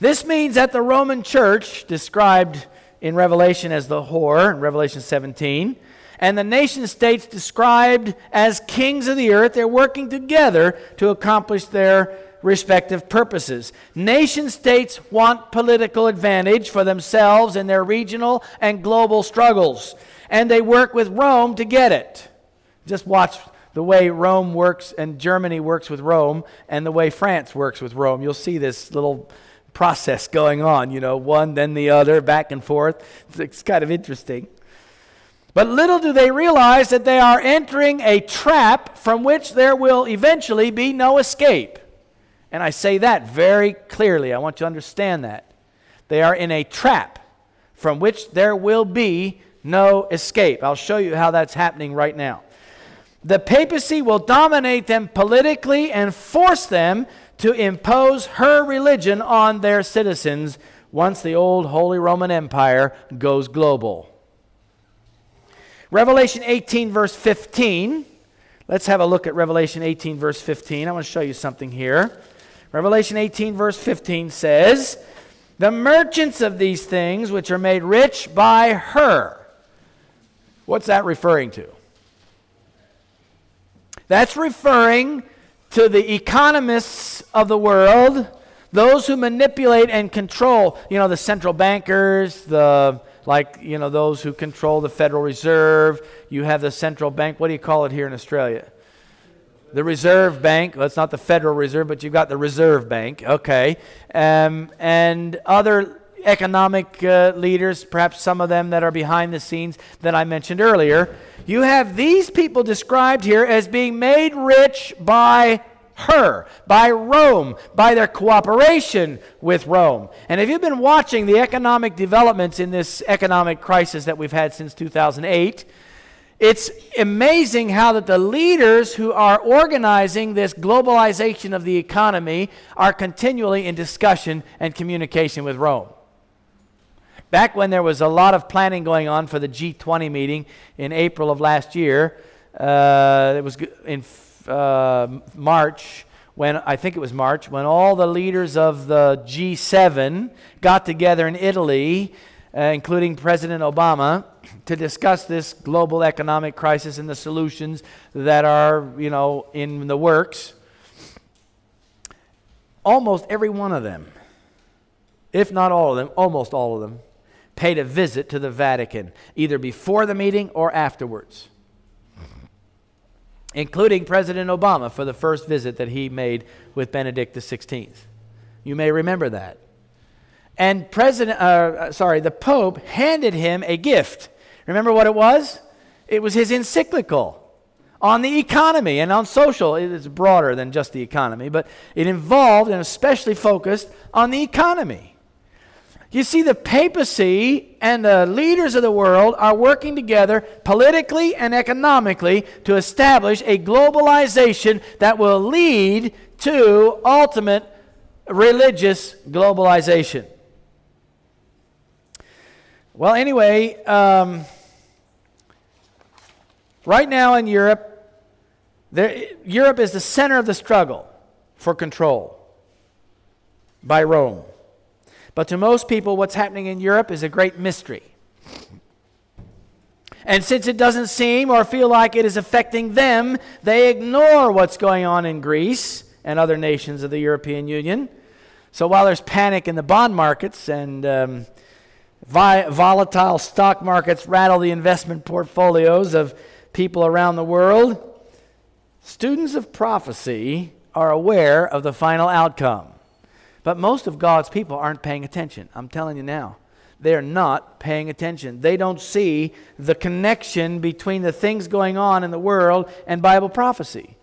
This means that the Roman church, described in Revelation as the whore, in Revelation 17, and the nation states described as kings of the earth, they're working together to accomplish their respective purposes. Nation states want political advantage for themselves in their regional and global struggles, and they work with Rome to get it. Just watch the way Rome works and Germany works with Rome and the way France works with Rome. You'll see this little process going on, you know, one, then the other, back and forth. It's kind of interesting. But little do they realize that they are entering a trap from which there will eventually be no escape. And I say that very clearly. I want you to understand that. They are in a trap from which there will be no escape. I'll show you how that's happening right now. The papacy will dominate them politically and force them to impose her religion on their citizens once the old Holy Roman Empire goes global. Revelation 18 verse 15. Let's have a look at Revelation 18 verse 15. I want to show you something here. Revelation 18 verse 15 says, "The merchants of these things which are made rich by her." What's that referring to? That's referring to the economists of the world, those who manipulate and control, the central bankers, those who control the Federal Reserve. You have the central bank. What do you call it here in Australia? The Reserve Bank. Well, it's not the Federal Reserve, but you've got the Reserve Bank. Okay. And other economic leaders, perhaps some of them that are behind the scenes that I mentioned earlier. You have these people described here as being made rich by her, by Rome, by their cooperation with Rome. And if you've been watching the economic developments in this economic crisis that we've had since 2008, it's amazing how that the leaders who are organizing this globalization of the economy are continually in discussion and communication with Rome. Back when there was a lot of planning going on for the G20 meeting in April of last year, it was in March, when all the leaders of the G7 got together in Italy, including President Obama, to discuss this global economic crisis and the solutions that are, in the works. almost every one of them, if not all of them, almost all of them, paid a visit to the Vatican, either before the meeting or afterwards, including President Obama for the first visit that he made with Benedict XVI. You may remember that. And the Pope handed him a gift. Remember what it was? It was his encyclical on the economy and on social. It's broader than just the economy, but it involved and especially focused on the economy. You see, the papacy and the leaders of the world are working together politically and economically to establish a globalization that will lead to ultimate religious globalization. Well, anyway, right now in Europe, Europe is the center of the struggle for control by Rome. But to most people, what's happening in Europe is a great mystery. And since it doesn't seem or feel like it is affecting them, they ignore what's going on in Greece and other nations of the European Union. So while there's panic in the bond markets and volatile stock markets rattle the investment portfolios of people around the world, students of prophecy are aware of the final outcome. But most of God's people aren't paying attention. I'm telling you now. They're not paying attention. They don't see the connection between the things going on in the world and Bible prophecy.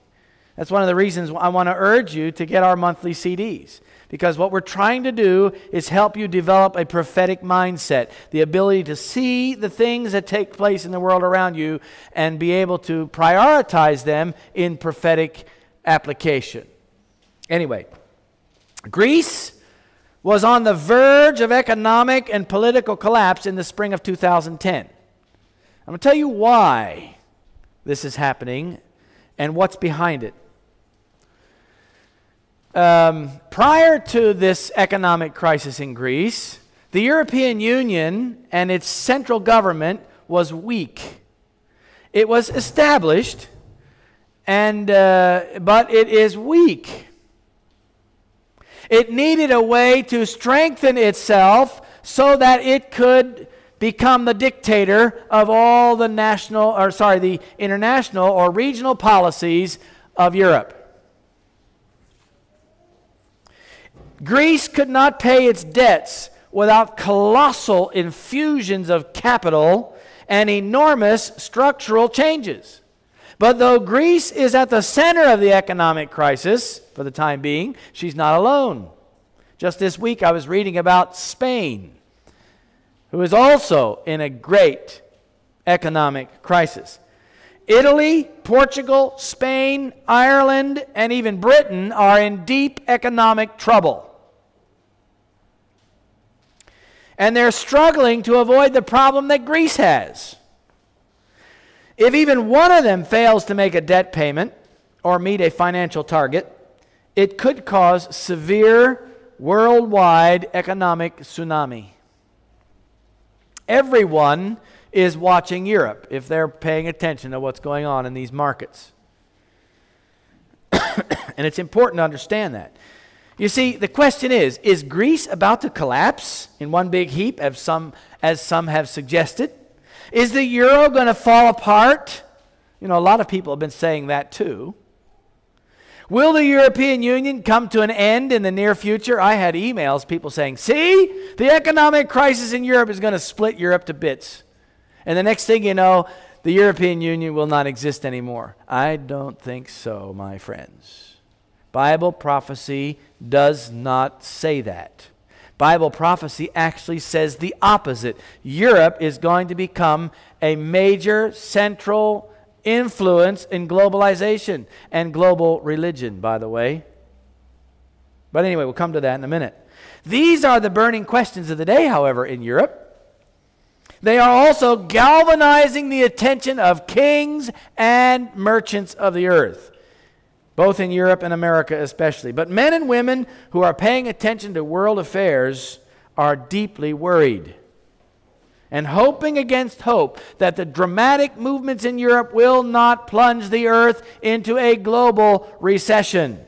That's one of the reasons I want to urge you to get our monthly CDs. Because what we're trying to do is help you develop a prophetic mindset, the ability to see the things that take place in the world around you and be able to prioritize them in prophetic application. Anyway, Greece was on the verge of economic and political collapse in the spring of 2010. I'm going to tell you why this is happening and what's behind it. Prior to this economic crisis in Greece, the European Union and its central government was weak. It was established, but it is weak. It needed a way to strengthen itself so that it could become the dictator of all the the international or regional policies of Europe. Greece could not pay its debts without colossal infusions of capital and enormous structural changes. But though Greece is at the center of the economic crisis, for the time being, she's not alone. Just this week I was reading about Spain, who is also in a great economic crisis. Italy, Portugal, Spain, Ireland, and even Britain are in deep economic trouble. And they're struggling to avoid the problem that Greece has. If even one of them fails to make a debt payment or meet a financial target, it could cause severe worldwide economic tsunami. Everyone is watching Europe if they're paying attention to what's going on in these markets. And it's important to understand that. You see, the question is Greece about to collapse in one big heap, as some have suggested? Is the euro going to fall apart? You know, a lot of people have been saying that too. Will the European Union come to an end in the near future? I had emails, people saying, see, the economic crisis in Europe is going to split Europe to bits. And the next thing you know, the European Union will not exist anymore. I don't think so, my friends. Bible prophecy does not say that. Bible prophecy actually says the opposite. Europe is going to become a major central influence in globalization and global religion, by the way. But anyway, we'll come to that in a minute. These are the burning questions of the day, however, in Europe. They are also galvanizing the attention of kings and merchants of the earth, both in Europe and America especially. But men and women who are paying attention to world affairs are deeply worried and hoping against hope that the dramatic movements in Europe will not plunge the earth into a global recession.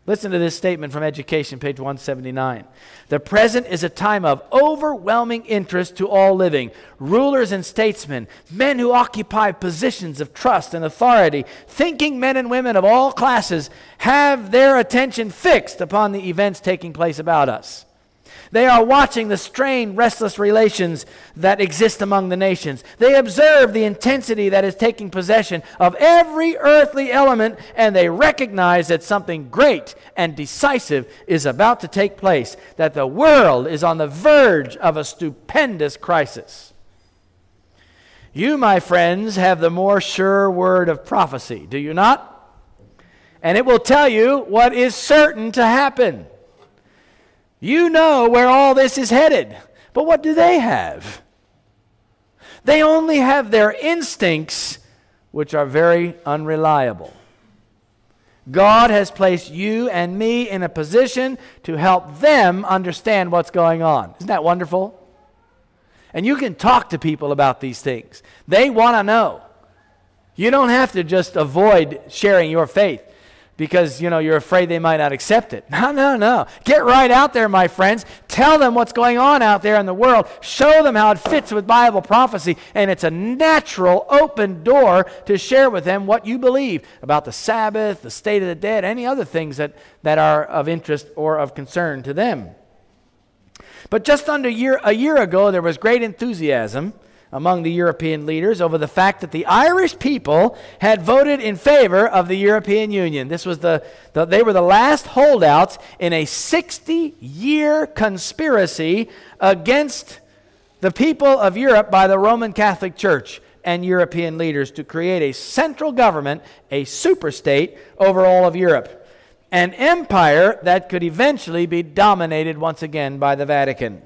Listen to this statement from Education, page 179. The present is a time of overwhelming interest to all living, rulers and statesmen, men who occupy positions of trust and authority, thinking men and women of all classes have their attention fixed upon the events taking place about us. They are watching the strained, restless relations that exist among the nations. They observe the intensity that is taking possession of every earthly element, and they recognize that something great and decisive is about to take place, that the world is on the verge of a stupendous crisis. You, my friends, have the more sure word of prophecy, do you not? And it will tell you what is certain to happen. You know where all this is headed. But what do they have? They only have their instincts, which are very unreliable. God has placed you and me in a position to help them understand what's going on. Isn't that wonderful? And you can talk to people about these things. They want to know. You don't have to just avoid sharing your faith because, you're afraid they might not accept it. No. Get right out there, my friends. Tell them what's going on out there in the world. Show them how it fits with Bible prophecy. And it's a natural, open door to share with them what you believe about the Sabbath, the state of the dead, any other things that are of interest or of concern to them. But just under a year ago, there was great enthusiasm among the European leaders over the fact that the Irish people had voted in favor of the European Union. This was they were the last holdouts in a 60-year conspiracy against the people of Europe by the Roman Catholic Church and European leaders to create a central government, a superstate over all of Europe, an empire that could eventually be dominated once again by the Vatican.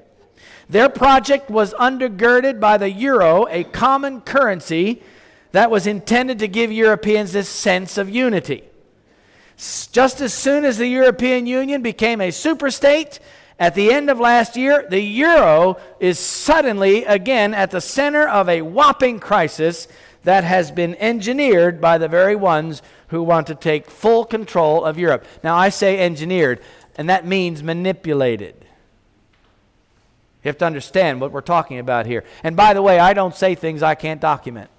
Their project was undergirded by the euro, a common currency that was intended to give Europeans this sense of unity. Just as soon as the European Union became a superstate, at the end of last year, the euro is suddenly again at the center of a whopping crisis that has been engineered by the very ones who want to take full control of Europe. Now, I say engineered, and that means manipulated. You have to understand what we're talking about here. And by the way, I don't say things I can't document.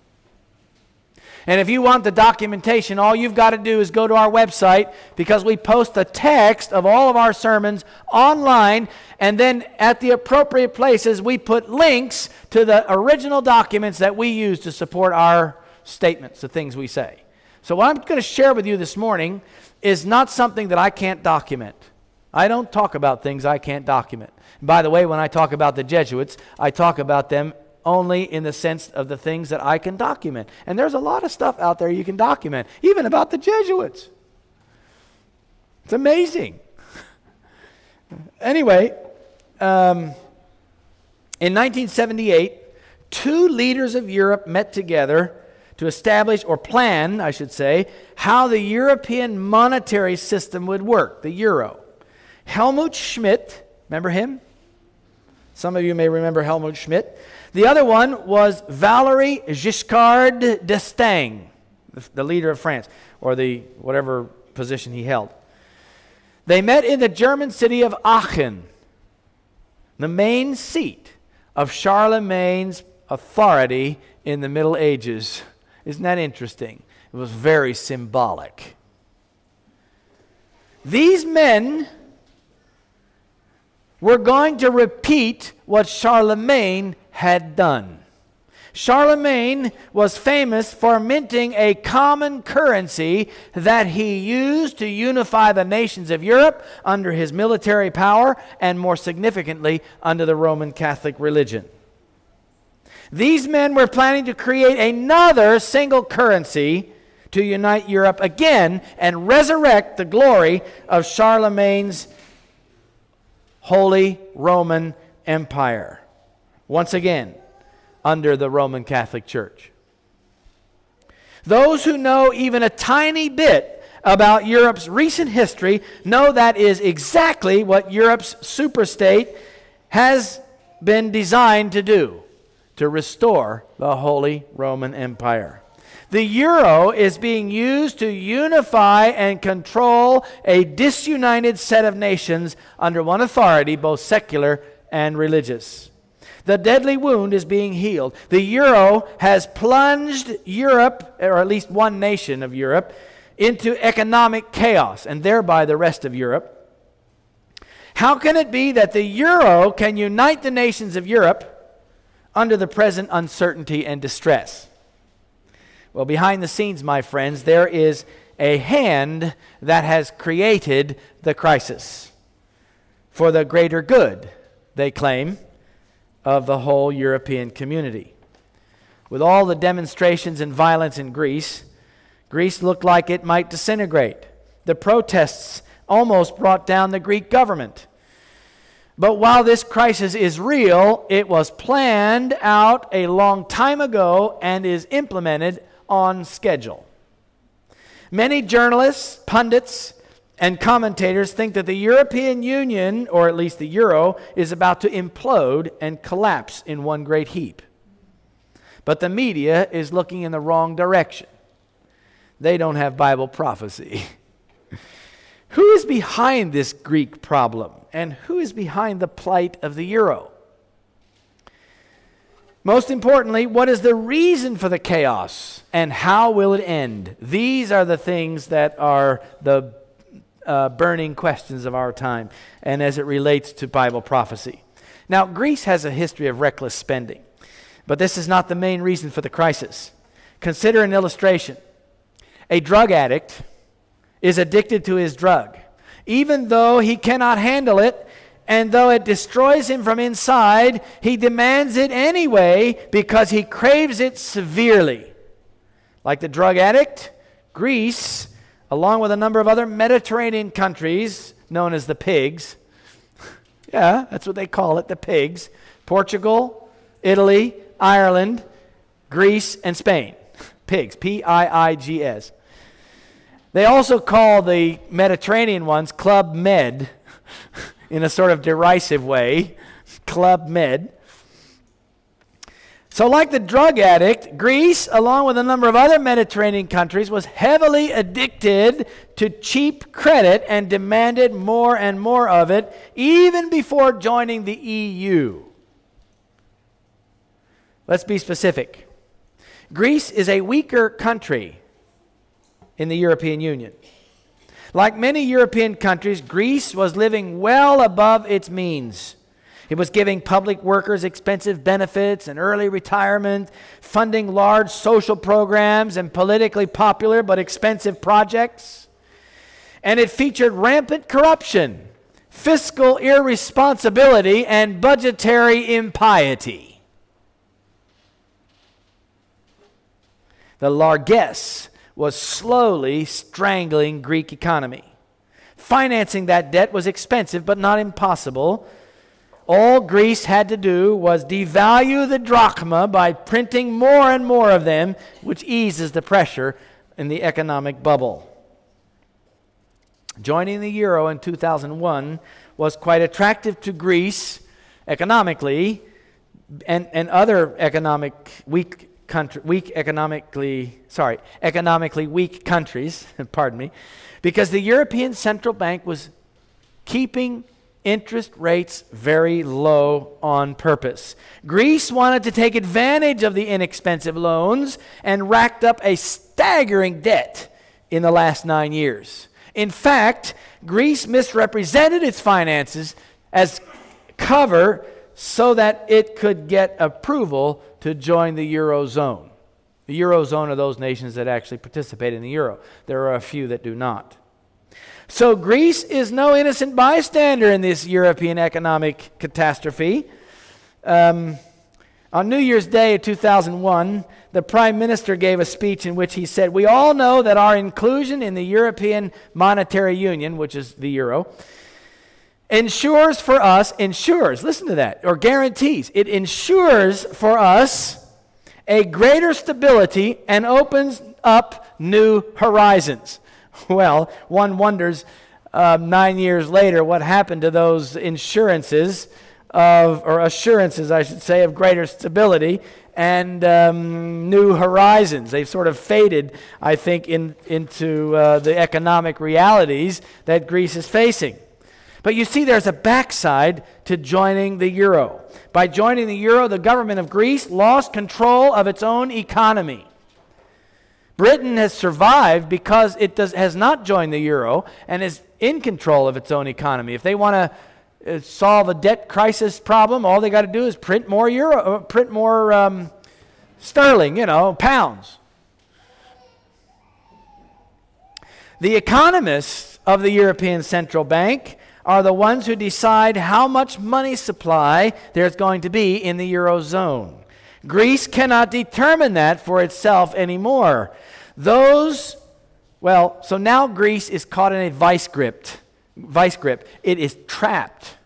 And if you want the documentation, all you've got to do is go to our website, because we post the text of all of our sermons online, and then at the appropriate places we put links to the original documents that we use to support our statements, the things we say. So what I'm going to share with you this morning is not something that I can't document. I don't talk about things I can't document. By the way, when I talk about the Jesuits, I talk about them only in the sense of the things that I can document. And there's a lot of stuff out there you can document, even about the Jesuits. It's amazing. Anyway, in 1978, two leaders of Europe met together to establish, or plan, I should say, how the European monetary system would work, the euro. Helmut Schmidt, remember him? Some of you may remember Helmut Schmidt. The other one was Valéry Giscard d'Estaing, the leader of France, or the whatever position he held. They met in the German city of Aachen, the main seat of Charlemagne's authority in the Middle Ages. Isn't that interesting? It was very symbolic. These men were going to repeat what Charlemagne had done. Charlemagne was famous for minting a common currency that he used to unify the nations of Europe under his military power, and more significantly, under the Roman Catholic religion. These men were planning to create another single currency to unite Europe again and resurrect the glory of Charlemagne's Holy Roman Empire, once again under the Roman Catholic Church. Those who know even a tiny bit about Europe's recent history know that is exactly what Europe's superstate has been designed to do, to restore the Holy Roman Empire. The euro is being used to unify and control a disunited set of nations under one authority, both secular and religious. The deadly wound is being healed. The euro has plunged Europe, or at least one nation of Europe, into economic chaos, and thereby the rest of Europe. How can it be that the euro can unite the nations of Europe under the present uncertainty and distress? Well, behind the scenes, my friends, there is a hand that has created the crisis for the greater good, they claim, of the whole European community. With all the demonstrations and violence in Greece, Greece looked like it might disintegrate. The protests almost brought down the Greek government. But while this crisis is real, it was planned out a long time ago and is implemented on schedule. Many journalists, pundits, and commentators think that the European Union, or at least the euro, is about to implode and collapse in one great heap. But the media is looking in the wrong direction. They don't have Bible prophecy. Who is behind this Greek problem? And who is behind the plight of the euro? Most importantly, what is the reason for the chaos? And how will it end? These are the things that are the burning questions of our time, and as it relates to Bible prophecy. Now, Greece has a history of reckless spending, but this is not the main reason for the crisis. Consider an illustration. A drug addict is addicted to his drug, even though he cannot handle it, and though it destroys him from inside, he demands it anyway because he craves it severely. Like the drug addict, Greece, along with a number of other Mediterranean countries known as the pigs, yeah, that's what they call it, the pigs, Portugal, Italy, Ireland, Greece, and Spain. Pigs, P-I-I-G-S. They also call the Mediterranean ones Club Med, in a sort of derisive way, Club Med. So like the drug addict, Greece, along with a number of other Mediterranean countries, was heavily addicted to cheap credit and demanded more and more of it, even before joining the EU. Let's be specific. Greece is a weaker country in the European Union. Like many European countries, Greece was living well above its means. It was giving public workers expensive benefits and early retirement, funding large social programs and politically popular but expensive projects. And it featured rampant corruption, fiscal irresponsibility, and budgetary impiety. The largesse was slowly strangling Greek economy. Financing that debt was expensive but not impossible. All Greece had to do was devalue the drachma by printing more and more of them, which eases the pressure in the economic bubble. Joining the euro in 2001 was quite attractive to Greece economically and other economically weak countries, pardon me, because the European Central Bank was keeping interest rates very low on purpose. Greece wanted to take advantage of the inexpensive loans and racked up a staggering debt in the last 9 years. In fact, Greece misrepresented its finances as cover so that it could get approval to join the Eurozone. The Eurozone are those nations that actually participate in the euro. There are a few that do not. So Greece is no innocent bystander in this European economic catastrophe. On New Year's Day of 2001, the Prime Minister gave a speech in which he said, "We all know that our inclusion in the European Monetary Union," which is the euro, ensures for us, listen to that, or guarantees, it ensures for us a greater stability and opens up new horizons. Well, one wonders 9 years later what happened to those insurances or assurances, I should say, of greater stability and new horizons. They've sort of faded, I think, into the economic realities that Greece is facing. But you see, there's a backside to joining the euro. By joining the euro, the government of Greece lost control of its own economy. Britain has survived because it has not joined the euro and is in control of its own economy. If they want to solve a debt crisis problem, all they got to do is print more sterling, pounds. The economists of the European Central Bank are the ones who decide how much money supply there's going to be in the Eurozone. Greece cannot determine that for itself anymore. So now Greece is caught in a vice grip. It is trapped.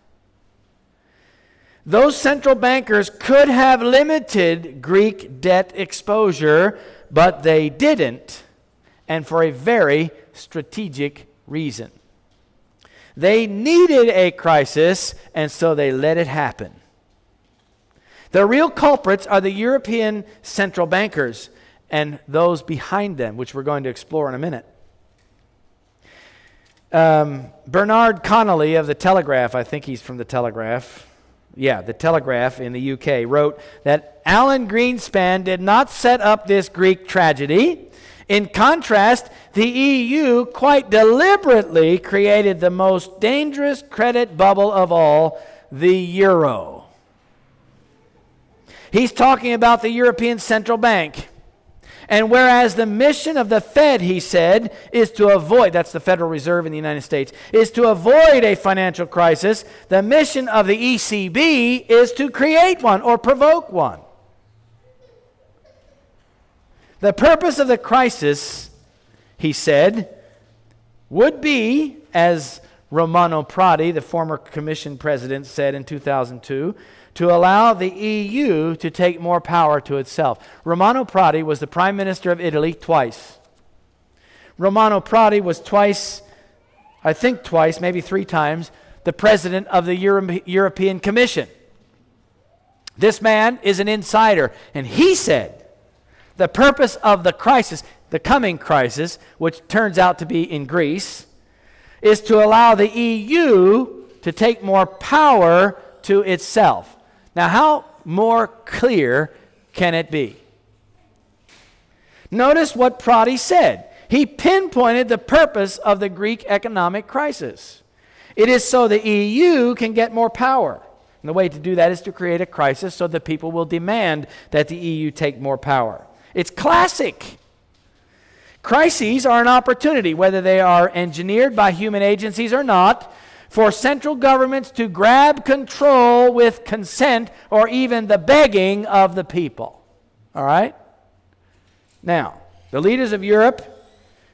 Those central bankers could have limited Greek debt exposure, but they didn't, and for a very strategic reason. They needed a crisis, and so they let it happen. The real culprits are the European central bankers and those behind them, which we're going to explore in a minute. Bernard Connolly of The Telegraph, I think he's from The Telegraph. Yeah, The Telegraph in the UK, wrote that Alan Greenspan did not set up this Greek tragedy. In contrast, the EU quite deliberately created the most dangerous credit bubble of all, the euro. He's talking about the European Central Bank. And whereas the mission of the Fed, he said, is to avoid, that's the Federal Reserve in the United States, is to avoid a financial crisis, the mission of the ECB is to create one or provoke one. The purpose of the crisis, he said, would be, as Romano Prodi, the former Commission president, said in 2002, to allow the EU to take more power to itself. Romano Prodi was the Prime Minister of Italy twice. Romano Prodi was twice, maybe 3 times, the President of the European Commission. This man is an insider, and he said, the purpose of the crisis, the coming crisis, which turns out to be in Greece, is to allow the EU to take more power to itself. Now, how more clear can it be? Notice what Prodi said. He pinpointed the purpose of the Greek economic crisis. It is so the EU can get more power. And the way to do that is to create a crisis so that people will demand that the EU take more power. It's classic. Crises are an opportunity, whether they are engineered by human agencies or not, for central governments to grab control with consent or even the begging of the people. All right? Now, the leaders of Europe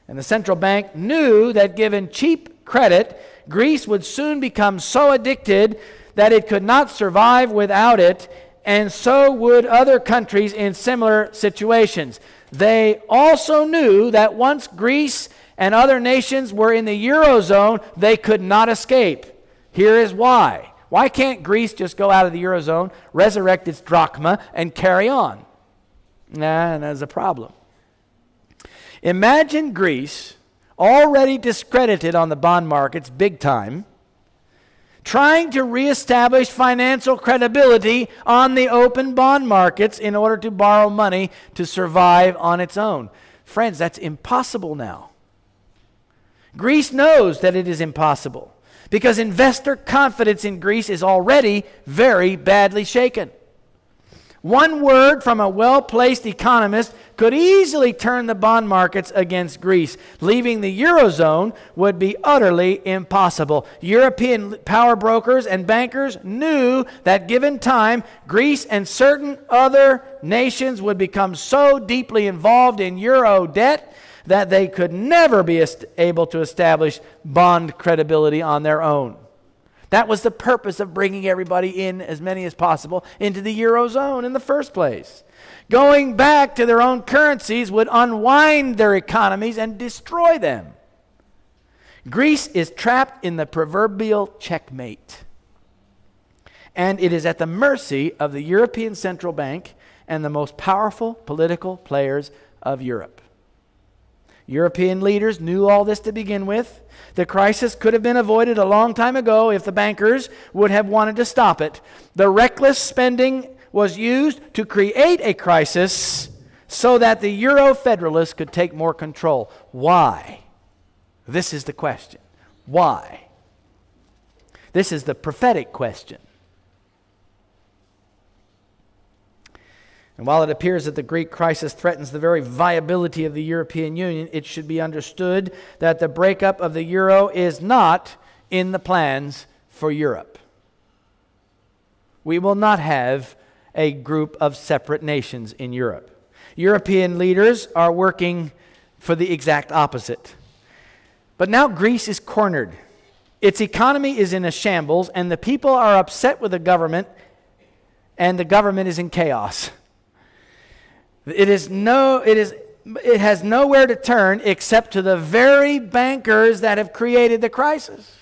and the central bank knew that given cheap credit, Greece would soon become so addicted that it could not survive without it, and so would other countries in similar situations. They also knew that once Greece and other nations were in the Eurozone, they could not escape. Here is why. Why can't Greece just go out of the Eurozone, resurrect its drachma, and carry on? Nah, there's a problem. Imagine Greece, already discredited on the bond markets big time, trying to reestablish financial credibility on the open bond markets in order to borrow money to survive on its own. Friends, that's impossible now. Greece knows that it is impossible because investor confidence in Greece is already very badly shaken. One word from a well-placed economist could easily turn the bond markets against Greece. Leaving the Eurozone would be utterly impossible. European power brokers and bankers knew that given time, Greece and certain other nations would become so deeply involved in euro debt that they could never be able to establish bond credibility on their own. That was the purpose of bringing everybody in, as many as possible, into the Eurozone in the first place. Going back to their own currencies would unwind their economies and destroy them. Greece is trapped in the proverbial checkmate. And it is at the mercy of the European Central Bank and the most powerful political players of Europe. European leaders knew all this to begin with. The crisis could have been avoided a long time ago if the bankers would have wanted to stop it. The reckless spending was used to create a crisis so that the Euro federalists could take more control. Why? This is the question. Why? This is the prophetic question. And while it appears that the Greek crisis threatens the very viability of the European Union, it should be understood that the breakup of the euro is not in the plans for Europe. We will not have a group of separate nations in Europe. European leaders are working for the exact opposite. But now Greece is cornered. Its economy is in a shambles, and the people are upset with the government, and the government is in chaos. It has nowhere to turn except to the very bankers that have created the crisis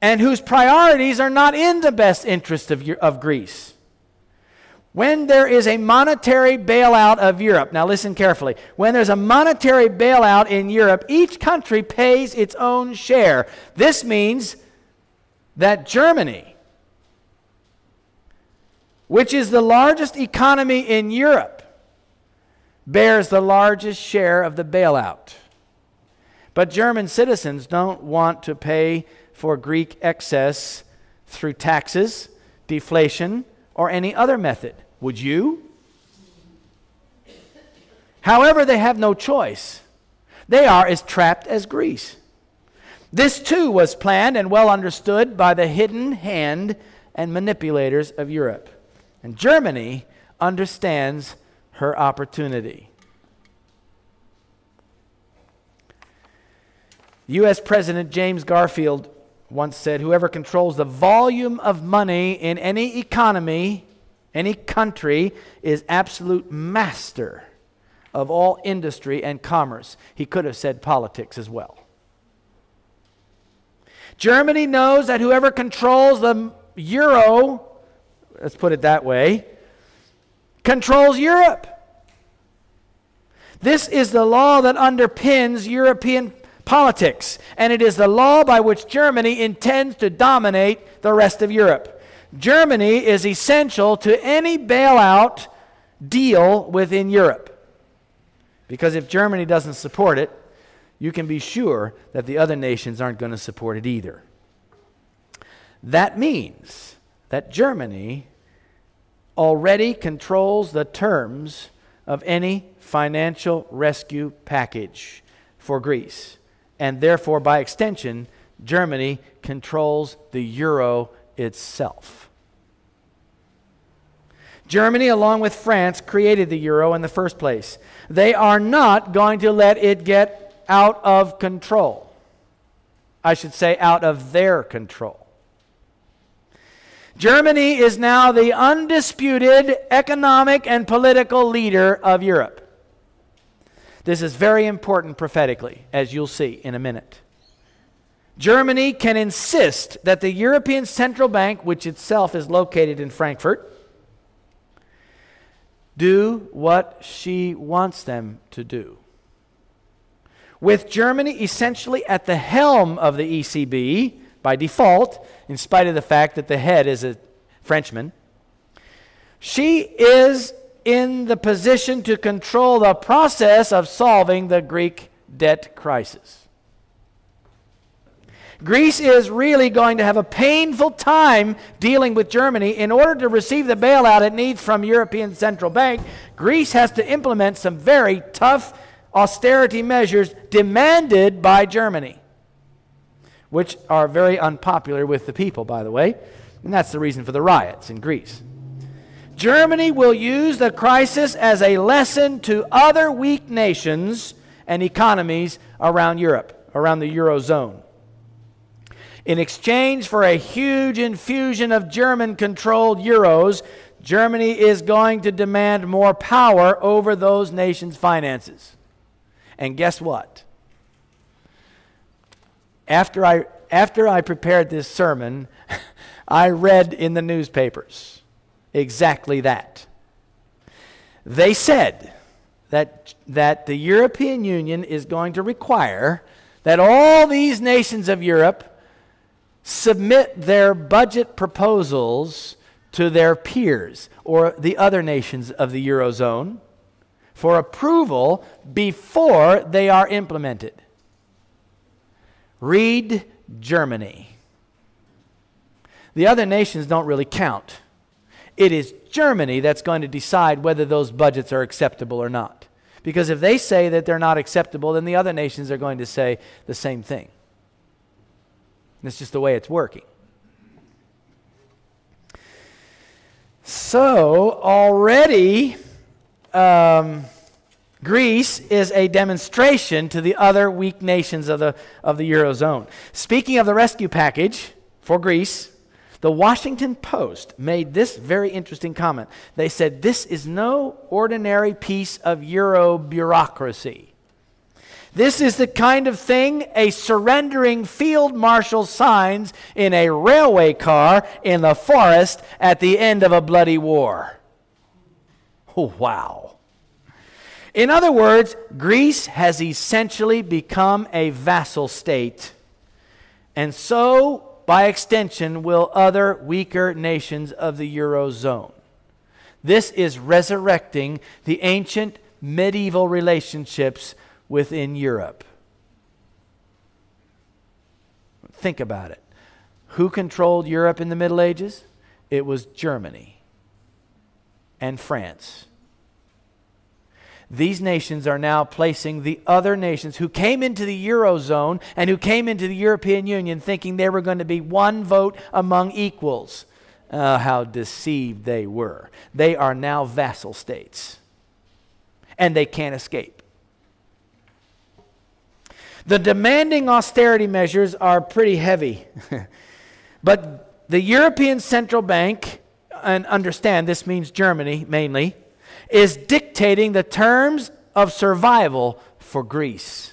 and whose priorities are not in the best interest of Greece. When there is a monetary bailout of Europe, now listen carefully, when there's a monetary bailout in Europe, each country pays its own share. This means that Germany, which is the largest economy in Europe, bears the largest share of the bailout. But German citizens don't want to pay for Greek excess through taxes, deflation, or any other method. Would you? However, they have no choice. They are as trapped as Greece. This too was planned and well understood by the hidden hand and manipulators of Europe. And Germany understands her opportunity. U.S. President James Garfield once said, "Whoever controls the volume of money in any economy, any country, is absolute master of all industry and commerce." He could have said politics as well. Germany knows that whoever controls the euro, let's put it that way, controls Europe. This is the law that underpins European politics, and it is the law by which Germany intends to dominate the rest of Europe. Germany is essential to any bailout deal within Europe, because if Germany doesn't support it, you can be sure that the other nations aren't going to support it either. That means that Germany already controls the terms of any financial rescue package for Greece. And therefore, by extension, Germany controls the euro itself. Germany, along with France, created the euro in the first place. They are not going to let it get out of control. I should say out of their control. Germany is now the undisputed economic and political leader of Europe. This is very important prophetically, as you'll see in a minute. Germany can insist that the European Central Bank, which itself is located in Frankfurt, do what she wants them to do. With Germany essentially at the helm of the ECB, by default, in spite of the fact that the head is a Frenchman, she is in the position to control the process of solving the Greek debt crisis. Greece is really going to have a painful time dealing with Germany. In order to receive the bailout it needs from European Central Bank, Greece has to implement some very tough austerity measures demanded by Germany, which are very unpopular with the people, by the way, and that's the reason for the riots in Greece. Germany will use the crisis as a lesson to other weak nations and economies around Europe, around the Eurozone. In exchange for a huge infusion of German-controlled euros, Germany is going to demand more power over those nations' finances. And guess what? After I prepared this sermon, I read in the newspapers exactly that. They said that the European Union is going to require that all these nations of Europe submit their budget proposals to their peers or the other nations of the Eurozone for approval before they are implemented. Read Germany. The other nations don't really count. It is Germany that's going to decide whether those budgets are acceptable or not. Because if they say that they're not acceptable, then the other nations are going to say the same thing. That's just the way it's working. So, already, Greece is a demonstration to the other weak nations of the Eurozone. Speaking of the rescue package for Greece, the Washington Post made this very interesting comment. They said, this is no ordinary piece of Euro bureaucracy. This is the kind of thing a surrendering field marshal signs in a railway car in the forest at the end of a bloody war. Oh, wow. In other words, Greece has essentially become a vassal state, and so by extension, will other weaker nations of the Eurozone. This is resurrecting the ancient medieval relationships within Europe. Think about it. Who controlled Europe in the Middle Ages? It was Germany and France. These nations are now placing the other nations who came into the Eurozone and who came into the European Union thinking they were going to be one vote among equals. How deceived they were. They are now vassal states. And they can't escape. The demanding austerity measures are pretty heavy. But the European Central Bank, and understand this means Germany mainly, is dictating the terms of survival for Greece.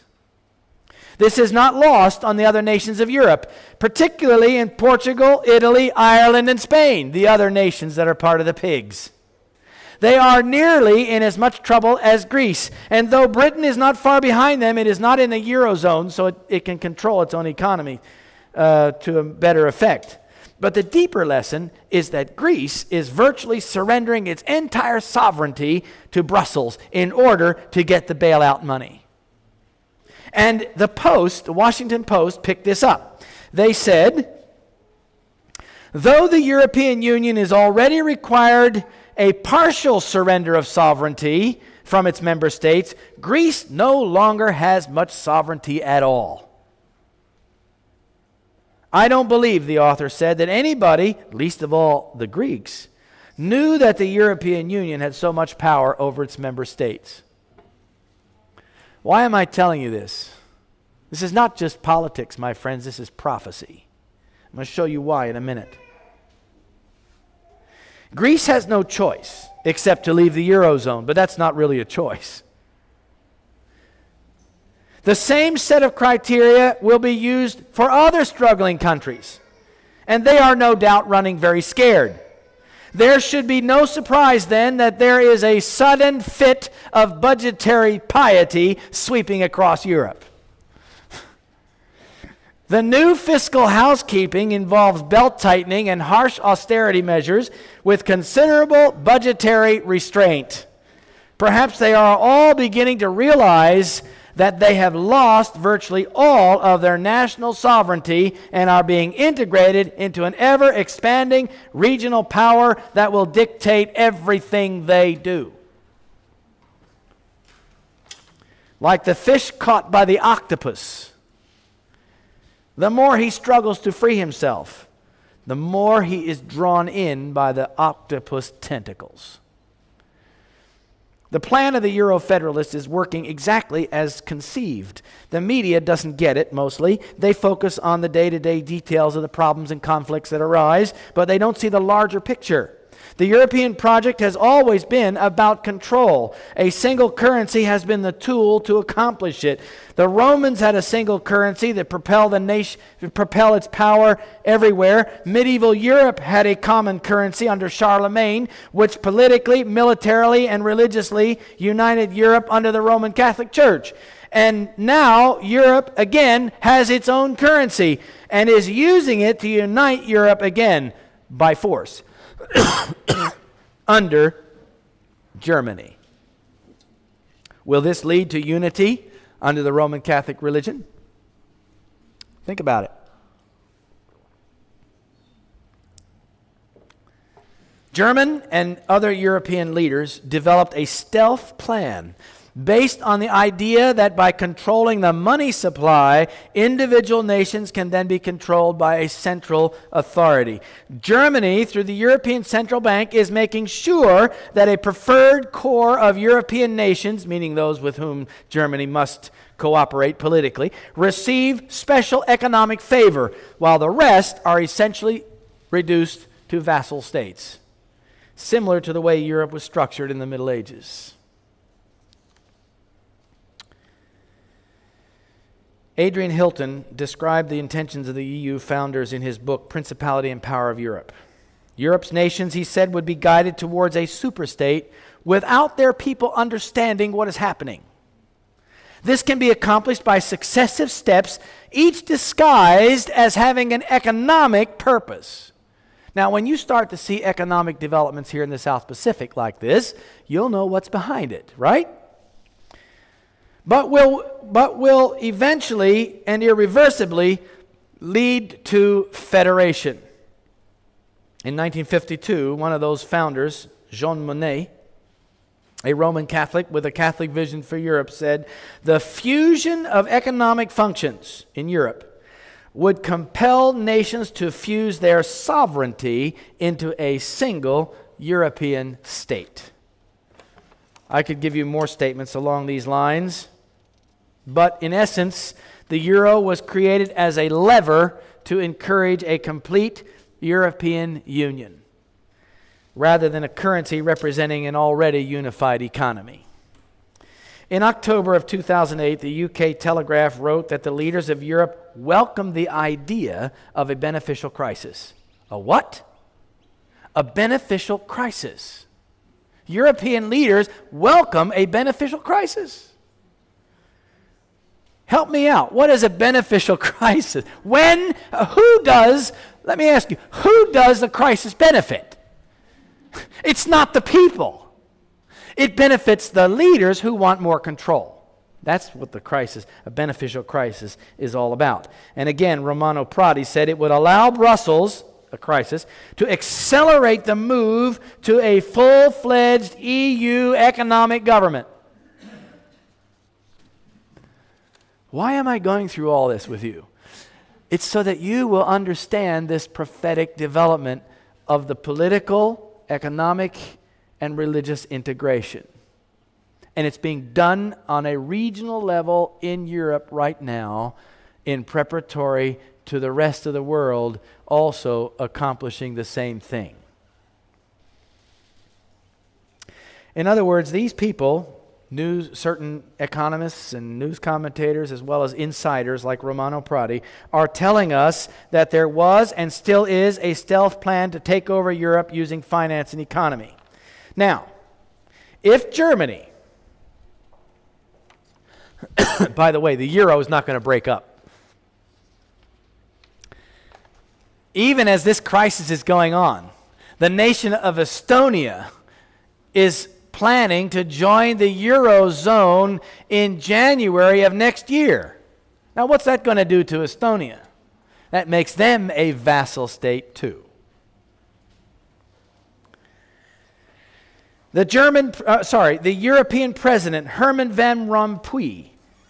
This is not lost on the other nations of Europe, particularly in Portugal, Italy, Ireland, and Spain, the other nations that are part of the pigs. They are nearly in as much trouble as Greece, and though Britain is not far behind them, it is not in the Eurozone, so it can control its own economy to a better effect. But the deeper lesson is that Greece is virtually surrendering its entire sovereignty to Brussels in order to get the bailout money. And the Washington Post, picked this up. They said, though the European Union is already required a partial surrender of sovereignty from its member states, Greece no longer has much sovereignty at all. I don't believe, the author said, that anybody, least of all the Greeks, knew that the European Union had so much power over its member states. Why am I telling you this? This is not just politics, my friends. This is prophecy. I'm going to show you why in a minute. Greece has no choice except to leave the Eurozone, but that's not really a choice. The same set of criteria will be used for other struggling countries, and they are no doubt running very scared. There should be no surprise then that there is a sudden fit of budgetary piety sweeping across Europe. The new fiscal housekeeping involves belt-tightening and harsh austerity measures with considerable budgetary restraint. Perhaps they are all beginning to realize that they have lost virtually all of their national sovereignty and are being integrated into an ever-expanding regional power that will dictate everything they do. Like the fish caught by the octopus, the more he struggles to free himself, the more he is drawn in by the octopus tentacles. The plan of the Euro-Federalists is working exactly as conceived. The media doesn't get it, mostly. They focus on the day-to-day details of the problems and conflicts that arise, but they don't see the larger picture. The European project has always been about control. A single currency has been the tool to accomplish it. The Romans had a single currency that propelled its power everywhere. Medieval Europe had a common currency under Charlemagne, which politically, militarily, and religiously united Europe under the Roman Catholic Church. And now Europe again has its own currency and is using it to unite Europe again by force under Germany. Will this lead to unity under the Roman Catholic religion? Think about it. German and other European leaders developed a stealth plan based on the idea that by controlling the money supply, individual nations can then be controlled by a central authority. Germany, through the European Central Bank, is making sure that a preferred core of European nations, meaning those with whom Germany must cooperate politically, receive special economic favor, while the rest are essentially reduced to vassal states, similar to the way Europe was structured in the Middle Ages. Adrian Hilton described the intentions of the EU founders in his book, Principality and Power of Europe. Europe's nations, he said, would be guided towards a superstate without their people understanding what is happening. This can be accomplished by successive steps, each disguised as having an economic purpose. Now, when you start to see economic developments here in the South Pacific like this, you'll know what's behind it, right? But will eventually and irreversibly lead to federation. In 1952, one of those founders, Jean Monnet, a Roman Catholic with a Catholic vision for Europe, said, "The fusion of economic functions in Europe would compel nations to fuse their sovereignty into a single European state." I could give you more statements along these lines. But in essence, the euro was created as a lever to encourage a complete European Union, rather than a currency representing an already unified economy. In October of 2008, the UK Telegraph wrote that the leaders of Europe welcomed the idea of a beneficial crisis. A what? A beneficial crisis. European leaders welcome a beneficial crisis. Help me out. What is a beneficial crisis? Let me ask you, who does the crisis benefit? It's not the people. It benefits the leaders who want more control. That's what a beneficial crisis is all about. And again, Romano Prodi said it would allow Brussels, a crisis, to accelerate the move to a full-fledged EU economic government. Why am I going through all this with you? It's so that you will understand this prophetic development of the political, economic, and religious integration. And it's being done on a regional level in Europe right now in preparatory to the rest of the world also accomplishing the same thing. In other words, these people, certain economists and news commentators as well as insiders like Romano Prodi, are telling us that there was and still is a stealth plan to take over Europe using finance and economy. Now, if Germany, by the way, the euro is not going to break up. Even as this crisis is going on, the nation of Estonia is planning to join the Eurozone in January of next year. Now, what's that going to do to Estonia? That makes them a vassal state too. The European President Herman Van Rompuy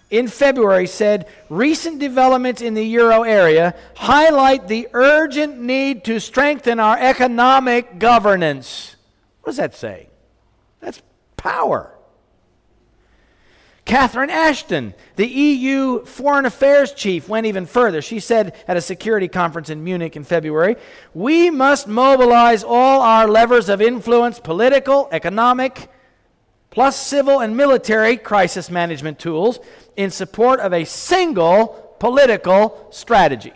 in February said, recent developments in the euro area highlight the urgent need to strengthen our economic governance. What does that say? That's power. Catherine Ashton, the EU Foreign Affairs chief, went even further. She said at a security conference in Munich in February, "We must mobilize all our levers of influence, political, economic, plus civil and military crisis management tools in support of a single political strategy."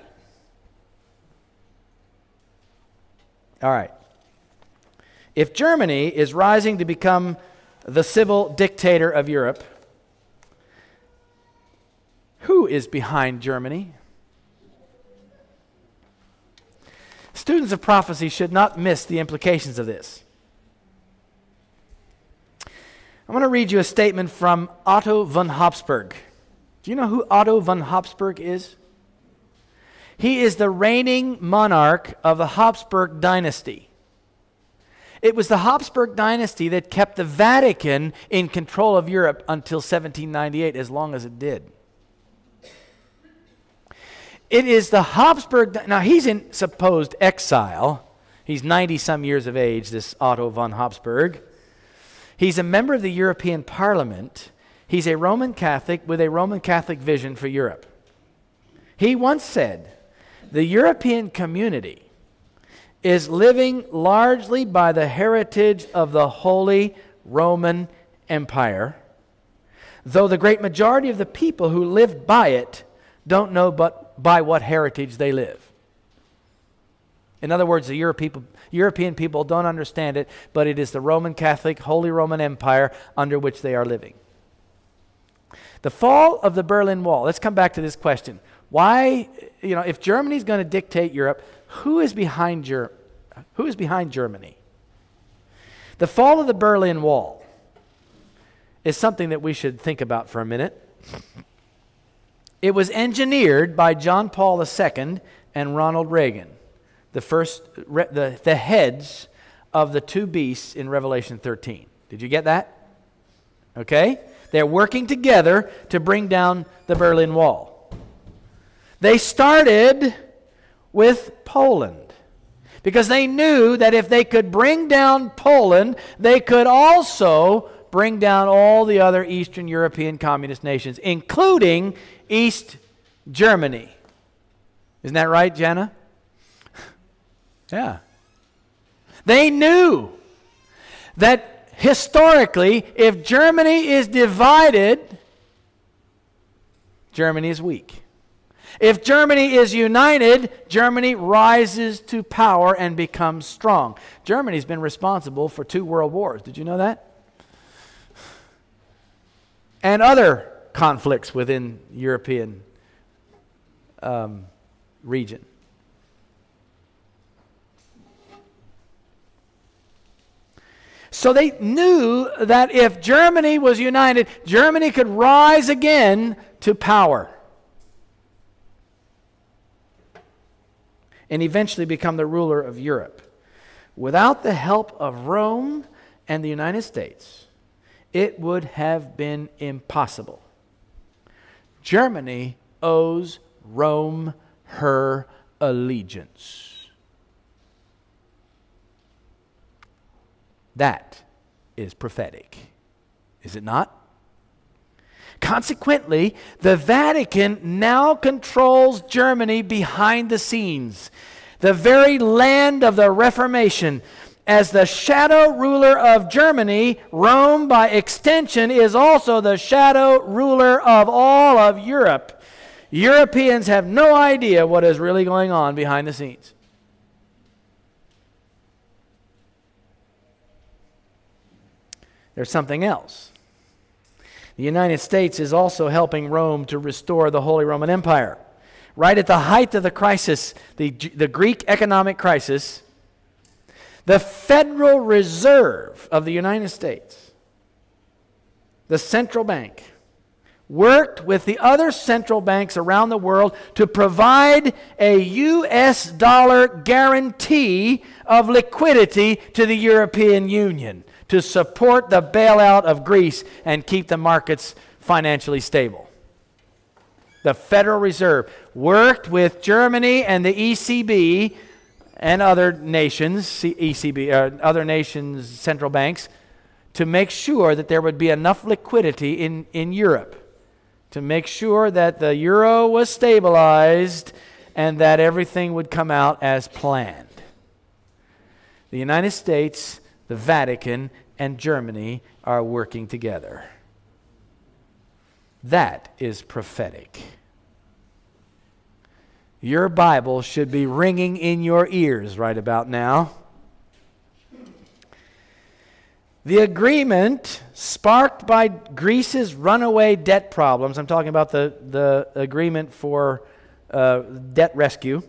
All right. If Germany is rising to become the civil dictator of Europe, who is behind Germany? Students of prophecy should not miss the implications of this. I'm going to read you a statement from Otto von Habsburg. Do you know who Otto von Habsburg is? He is the reigning monarch of the Habsburg dynasty. It was the Habsburg dynasty that kept the Vatican in control of Europe until 1798, as long as it did. It is the Habsburg, now he's in supposed exile. He's 90-some years of age, this Otto von Habsburg. He's a member of the European Parliament. He's a Roman Catholic with a Roman Catholic vision for Europe. He once said, "The European community is living largely by the heritage of the Holy Roman Empire, though the great majority of the people who live by it don't know but by what heritage they live." In other words, the European people don't understand it, but it is the Roman Catholic, Holy Roman Empire under which they are living. The fall of the Berlin Wall. Let's come back to this question. Why, if Germany's going to dictate Europe, who is behind Germany? The fall of the Berlin Wall is something that we should think about for a minute. It was engineered by John Paul II and Ronald Reagan, the heads of the two beasts in Revelation 13. Did you get that? Okay? They're working together to bring down the Berlin Wall. They started with Poland because they knew that if they could bring down Poland, they could also bring down all the other Eastern European communist nations, including East Germany. Isn't that right, Jana? Yeah. They knew that historically, if Germany is divided, Germany is weak. If Germany is united, Germany rises to power and becomes strong. Germany's been responsible for 2 world wars. Did you know that? And other conflicts within European region. So they knew that if Germany was united, Germany could rise again to power and eventually become the ruler of Europe. Without the help of Rome and the United States, it would have been impossible. Germany owes Rome her allegiance. That is prophetic, is it not? Consequently, the Vatican now controls Germany behind the scenes, the very land of the Reformation. As the shadow ruler of Germany, Rome, by extension, is also the shadow ruler of all of Europe. Europeans have no idea what is really going on behind the scenes. There's something else. The United States is also helping Rome to restore the Holy Roman Empire. Right at the height of the crisis, the Greek economic crisis, the Federal Reserve of the United States, the central bank, worked with the other central banks around the world to provide a U.S. dollar guarantee of liquidity to the European Union to support the bailout of Greece and keep the markets financially stable. The Federal Reserve worked with Germany and the ECB and other nations, other nations' central banks, to make sure that there would be enough liquidity in Europe, to make sure that the euro was stabilized and that everything would come out as planned. The United States, the Vatican, and Germany are working together. That is prophetic. Your Bible should be ringing in your ears right about now. The agreement sparked by Greece's runaway debt problems, I'm talking about the agreement for debt rescue,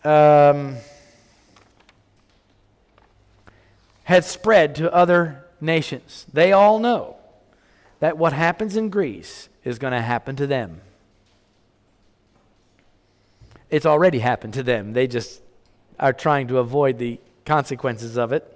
had spread to other nations. They all know that what happens in Greece is going to happen to them. It's already happened to them. They just are trying to avoid the consequences of it.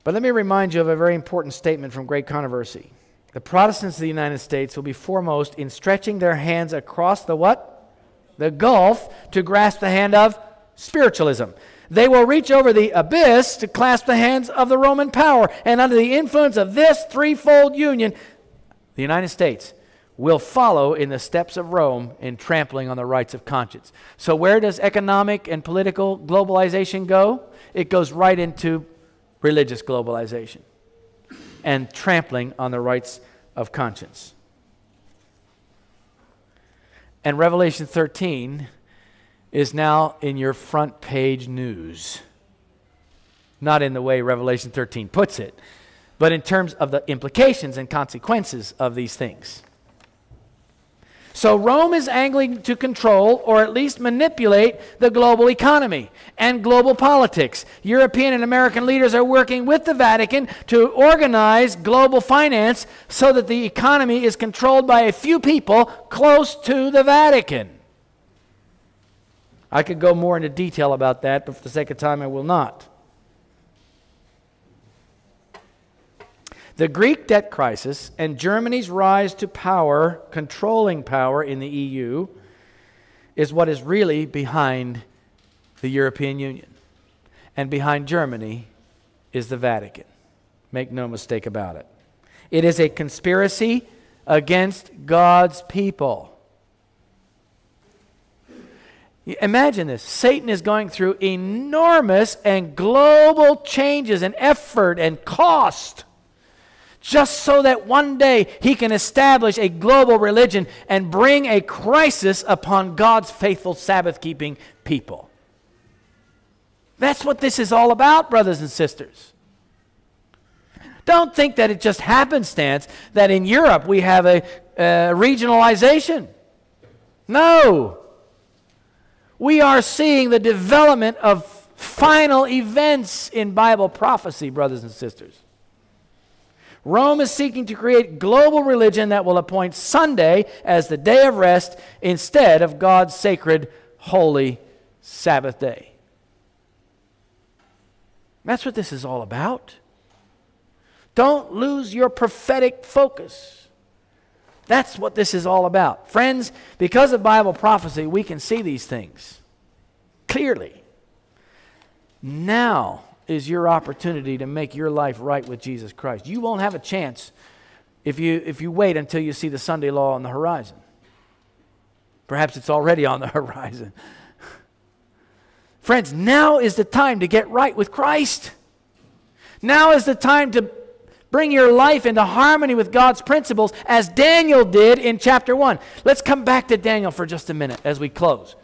But let me remind you of a very important statement from Great Controversy. The Protestants of the United States will be foremost in stretching their hands across the what? The gulf to grasp the hand of spiritualism. They will reach over the abyss to clasp the hands of the Roman power. And under the influence of this threefold union, the United States will follow in the steps of Rome in trampling on the rights of conscience. So where does economic and political globalization go? It goes right into religious globalization and trampling on the rights of conscience. And Revelation 13 is now in your front page news. Not in the way Revelation 13 puts it, but in terms of the implications and consequences of these things. So Rome is angling to control or at least manipulate the global economy and global politics. European and American leaders are working with the Vatican to organize global finance so that the economy is controlled by a few people close to the Vatican. I could go more into detail about that, but for the sake of time, I will not. The Greek debt crisis and Germany's rise to power, controlling power in the EU, is what is really behind the European Union. And behind Germany is the Vatican. Make no mistake about it. It is a conspiracy against God's people. Imagine this. Satan is going through enormous and global changes and effort and cost just so that one day he can establish a global religion and bring a crisis upon God's faithful Sabbath-keeping people. That's what this is all about, brothers and sisters. Don't think that it just happenstance that in Europe we have a regionalization. No. We are seeing the development of final events in Bible prophecy, brothers and sisters. Rome is seeking to create global religion that will appoint Sunday as the day of rest instead of God's sacred, holy Sabbath day. That's what this is all about. Don't lose your prophetic focus. That's what this is all about. Friends, because of Bible prophecy, we can see these things clearly. Now is your opportunity to make your life right with Jesus Christ. You won't have a chance if you wait until you see the Sunday law on the horizon. Perhaps it's already on the horizon. Friends, now is the time to get right with Christ. Now is the time to bring your life into harmony with God's principles as Daniel did in chapter 1. Let's come back to Daniel for just a minute as we close.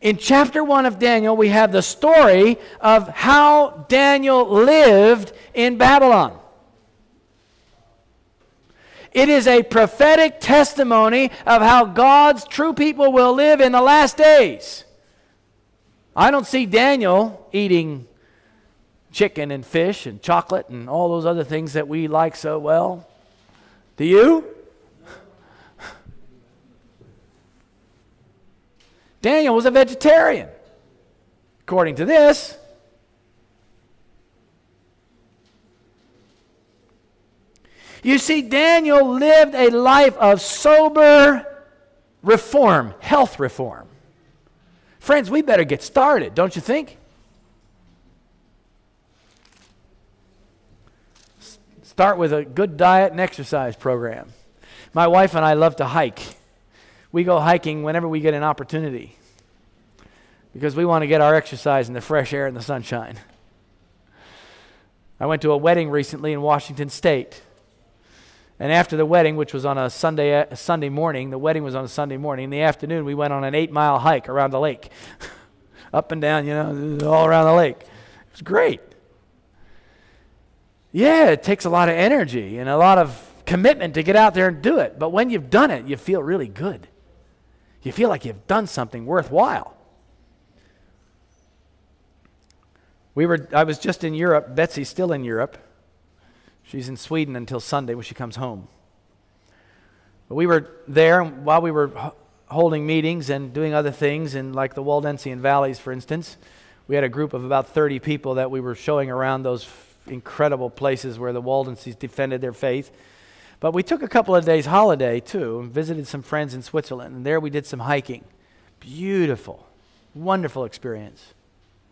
In chapter 1 of Daniel, we have the story of how Daniel lived in Babylon. It is a prophetic testimony of how God's true people will live in the last days. I don't see Daniel eating chicken and fish and chocolate and all those other things that we like so well. Do you? Daniel was a vegetarian, according to this. You see, Daniel lived a life of sober reform, health reform. Friends, we better get started, don't you think? Start with a good diet and exercise program. My wife and I love to hike. We go hiking whenever we get an opportunity because we want to get our exercise in the fresh air and the sunshine. I went to a wedding recently in Washington State. And after the wedding, which was on a Sunday morning, the wedding was on a Sunday morning. In the afternoon, we went on an 8-mile hike around the lake. Up and down, all around the lake. It was great. Yeah, it takes a lot of energy and a lot of commitment to get out there and do it. But when you've done it, you feel really good. You feel like you've done something worthwhile. I was just in Europe. Betsy's still in Europe. She's in Sweden until Sunday when she comes home. But we were there, and while we were holding meetings and doing other things, in like the Waldensian Valleys, for instance, we had a group of about 30 people that we were showing around those incredible places where the Waldensians defended their faith. But we took a couple of days holiday, too, and visited some friends in Switzerland. And there we did some hiking. Beautiful, wonderful experience.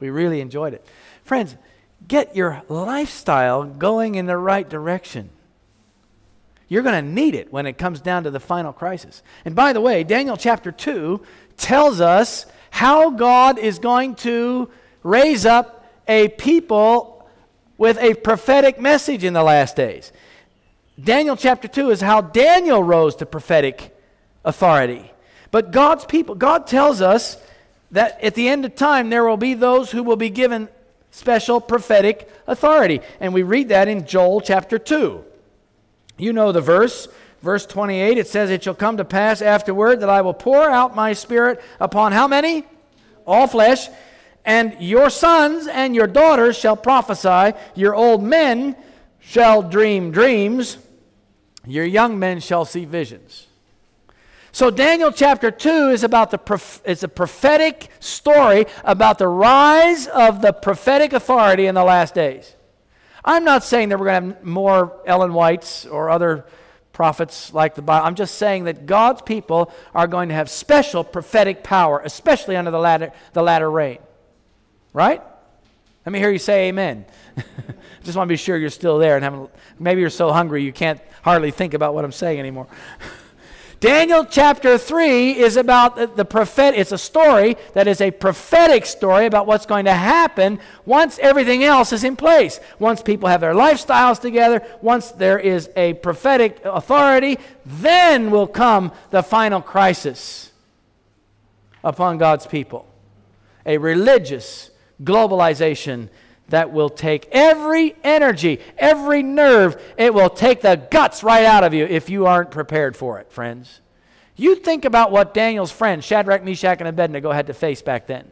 We really enjoyed it. Friends, get your lifestyle going in the right direction. You're going to need it when it comes down to the final crisis. And by the way, Daniel chapter 2 tells us how God is going to raise up a people with a prophetic message in the last days. Daniel chapter 2 is how Daniel rose to prophetic authority. But God's people, God tells us that at the end of time there will be those who will be given special prophetic authority. And we read that in Joel chapter 2. You know the verse. Verse 28, it says, "It shall come to pass afterward that I will pour out my spirit upon" how many? All flesh. "And your sons and your daughters shall prophesy. Your old men shall dream dreams. Your young men shall see visions." So Daniel chapter 2 is about it's a prophetic story about the rise of the prophetic authority in the last days. I'm not saying that we're going to have more Ellen Whites or other prophets like the Bible. I'm just saying that God's people are going to have special prophetic power, especially under the latter rain. Right? Let me hear you say amen. Just want to be sure you're still there, and maybe you're so hungry you can't hardly think about what I'm saying anymore. Daniel chapter 3 is about the prophet. It's a story that is a prophetic story about what's going to happen once everything else is in place. Once people have their lifestyles together, once there is a prophetic authority, then will come the final crisis upon God's people. A religious globalization that will take every energy, every nerve. It will take the guts right out of you if you aren't prepared for it, friends. You think about what Daniel's friends, Shadrach, Meshach, and Abednego, had to face back then.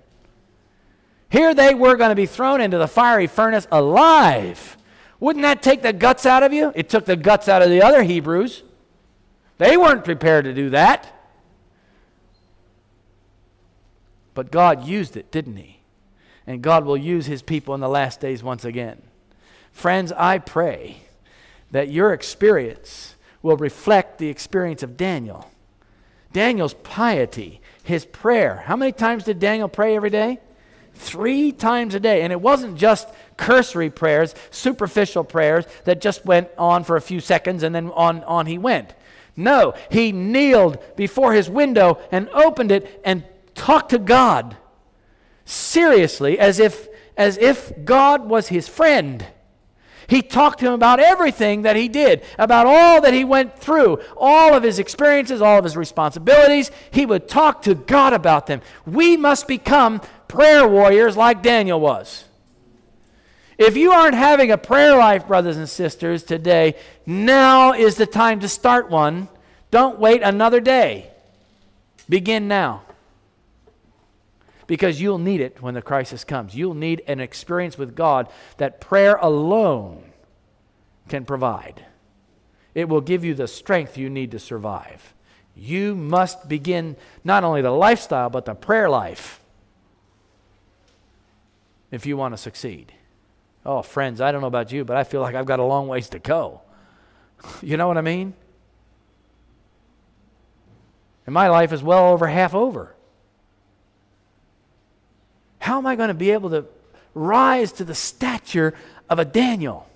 Here they were going to be thrown into the fiery furnace alive. Wouldn't that take the guts out of you? It took the guts out of the other Hebrews. They weren't prepared to do that. But God used it, didn't He? And God will use His people in the last days once again. Friends, I pray that your experience will reflect the experience of Daniel. Daniel's piety, his prayer. How many times did Daniel pray every day? 3 times a day. And it wasn't just cursory prayers, superficial prayers that just went on for a few seconds and then on he went. No, he kneeled before his window and opened it and talked to God. Seriously, as if God was his friend. He talked to him about everything that he did, about all that he went through, all of his experiences, all of his responsibilities. He would talk to God about them. We must become prayer warriors like Daniel was. If you aren't having a prayer life, brothers and sisters, today, now is the time to start one. Don't wait another day. Begin now. Because you'll need it when the crisis comes. You'll need an experience with God that prayer alone can provide. It will give you the strength you need to survive. You must begin not only the lifestyle, but the prayer life if you want to succeed. Oh, friends, I don't know about you, but I feel like I've got a long ways to go. You know what I mean? And my life is well over half over. How am I going to be able to rise to the stature of a Daniel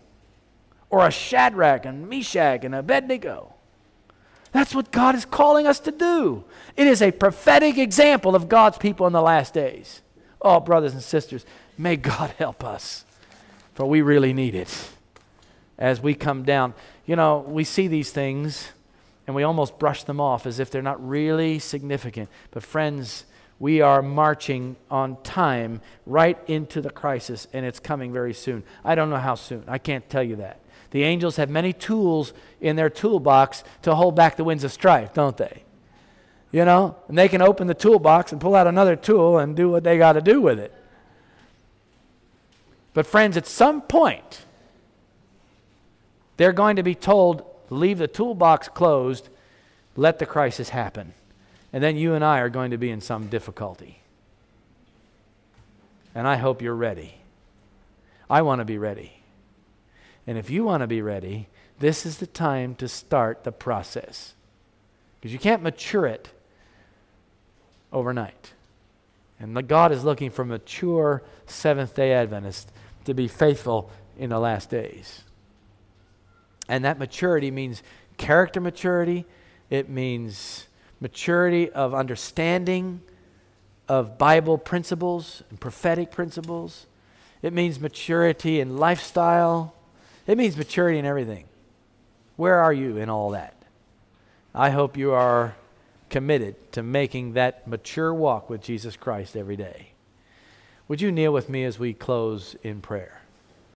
or a Shadrach and Meshach and Abednego. That's what God is calling us to do. It is a prophetic example of God's people in the last days. Oh, brothers and sisters, may God help us, for we really need it as we come down. You know, we see these things and we almost brush them off as if they're not really significant. But friends, we are marching on time right into the crisis, and it's coming very soon. I don't know how soon. I can't tell you that. The angels have many tools in their toolbox to hold back the winds of strife, don't they? You know, and they can open the toolbox and pull out another tool and do what they got to do with it. But friends, at some point, they're going to be told, leave the toolbox closed, let the crisis happen. And then you and I are going to be in some difficulty. And I hope you're ready. I want to be ready. And if you want to be ready, this is the time to start the process. Because you can't mature it overnight. And God is looking for mature Seventh-day Adventists to be faithful in the last days. And that maturity means character maturity. It means maturity of understanding of Bible principles and prophetic principles. It means maturity in lifestyle. It means maturity in everything. Where are you in all that? I hope you are committed to making that mature walk with Jesus Christ every day. Would you kneel with me as we close in prayer?